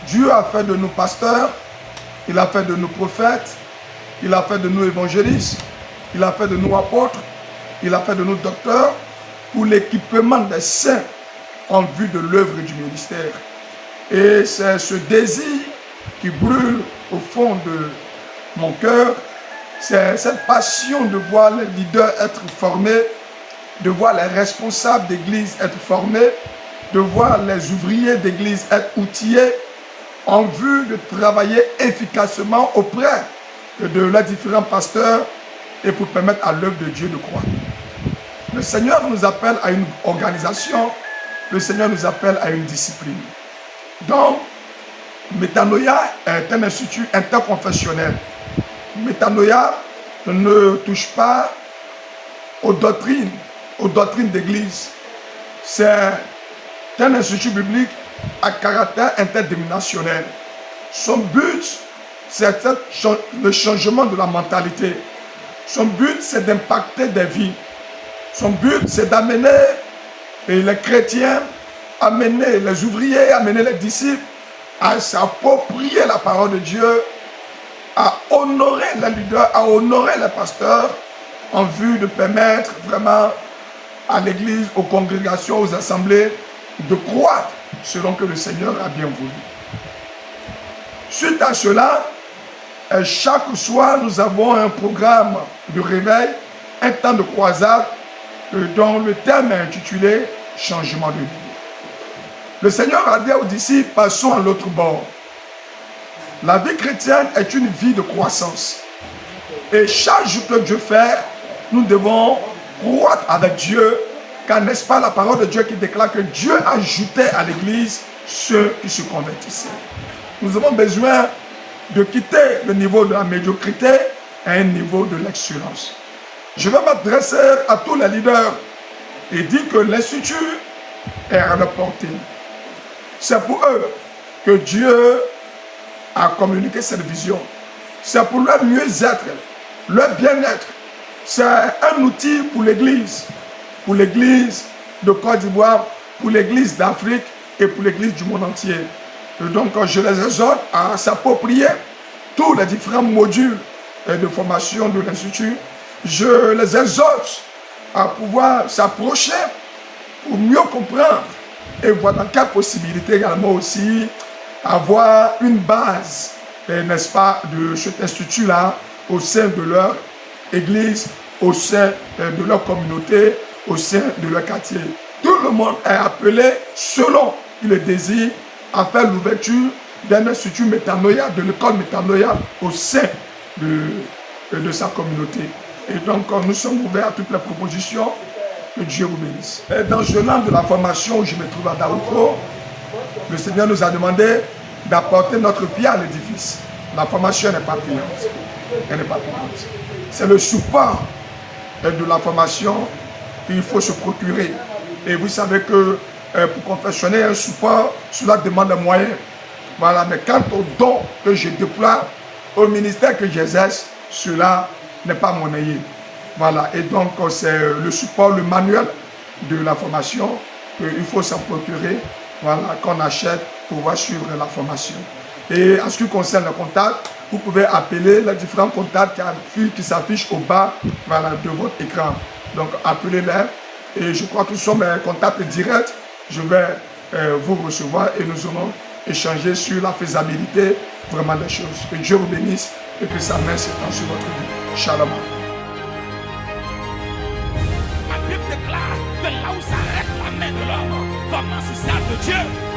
Speaker 2: Dieu a fait de nous pasteurs, il a fait de nous prophètes, il a fait de nous évangélistes, il a fait de nous apôtres, il a fait de nous docteurs pour l'équipement des saints en vue de l'œuvre du ministère. Et c'est ce désir qui brûle au fond de mon cœur, c'est cette passion de voir les leaders être formés, de voir les responsables d'église être formés, de voir les ouvriers d'église être outillés en vue de travailler efficacement auprès de leurs différents pasteurs et pour permettre à l'œuvre de Dieu de croître. Le Seigneur nous appelle à une organisation, le Seigneur nous appelle à une discipline. Donc, Métanoïa est un institut interconfessionnel. Métanoïa ne touche pas aux doctrines d'église. C'est un institut biblique à caractère interdénominationnel. Son but, c'est le changement de la mentalité. Son but, c'est d'impacter des vies. Son but, c'est d'amener les chrétiens, amener les ouvriers, amener les disciples à s'approprier la parole de Dieu, à honorer les leaders, à honorer les pasteurs, en vue de permettre vraiment à l'église, aux congrégations, aux assemblées, de croître selon que le Seigneur a bien voulu. Suite à cela, chaque soir, nous avons un programme de réveil, un temps de croisade, dont le thème est intitulé « Changement de vie ». Le Seigneur a dit aux disciples, passons à l'autre bord. La vie chrétienne est une vie de croissance. Et chaque jour que Dieu fait, nous devons croître avec Dieu, car n'est-ce pas la parole de Dieu qui déclare que Dieu ajoutait à l'église ceux qui se convertissaient. Nous avons besoin de quitter le niveau de la médiocrité à un niveau de l'excellence. Je vais m'adresser à tous les leaders et dire que l'institut est à leur portée. C'est pour eux que Dieu a communiqué cette vision. C'est pour leur mieux-être, leur bien-être. C'est un outil pour l'église de Côte d'Ivoire, pour l'église d'Afrique et pour l'église du monde entier. Et donc, je les exhorte à s'approprier tous les différents modules de formation de l'Institut. Je les exhorte à pouvoir s'approcher pour mieux comprendre et voir dans quelle possibilité également aussi avoir une base, n'est-ce pas, de cet institut-là au sein de leur église, au sein de leur communauté, au sein de leur quartier. Tout le monde est appelé selon le désir à faire l'ouverture d'un institut Métanoïa, de l'école Métanoïa au sein de sa communauté. Et donc, nous sommes ouverts à toutes les propositions. Que Dieu vous bénisse. Et dans ce an de la formation où je me trouve à Daoukro, le Seigneur nous a demandé d'apporter notre pierre à l'édifice. La formation n'est pas payante. Elle n'est pas payante. C'est le support de la formation qu'il faut se procurer. Et vous savez que pour confectionner un support, cela demande des moyens. Voilà, mais quant au don que je déploie, au ministère que j'exerce, cela n'est pas monnayé. Voilà, et donc c'est le support, le manuel de la formation qu'il faut s'en procurer, voilà, qu'on achète pour pouvoir suivre la formation. Et en ce qui concerne le contact, vous pouvez appeler les différents contacts qui s'affichent au bas, voilà, de votre écran. Donc appelez-les et je crois que nous sommes en contact direct. Je vais vous recevoir et nous allons échanger sur la faisabilité vraiment des choses. Que Dieu vous bénisse et que sa main s'étende sur votre vie. Shalom.
Speaker 10: La Bible déclare que là où s'arrête la main de l'homme, commence celle de Dieu.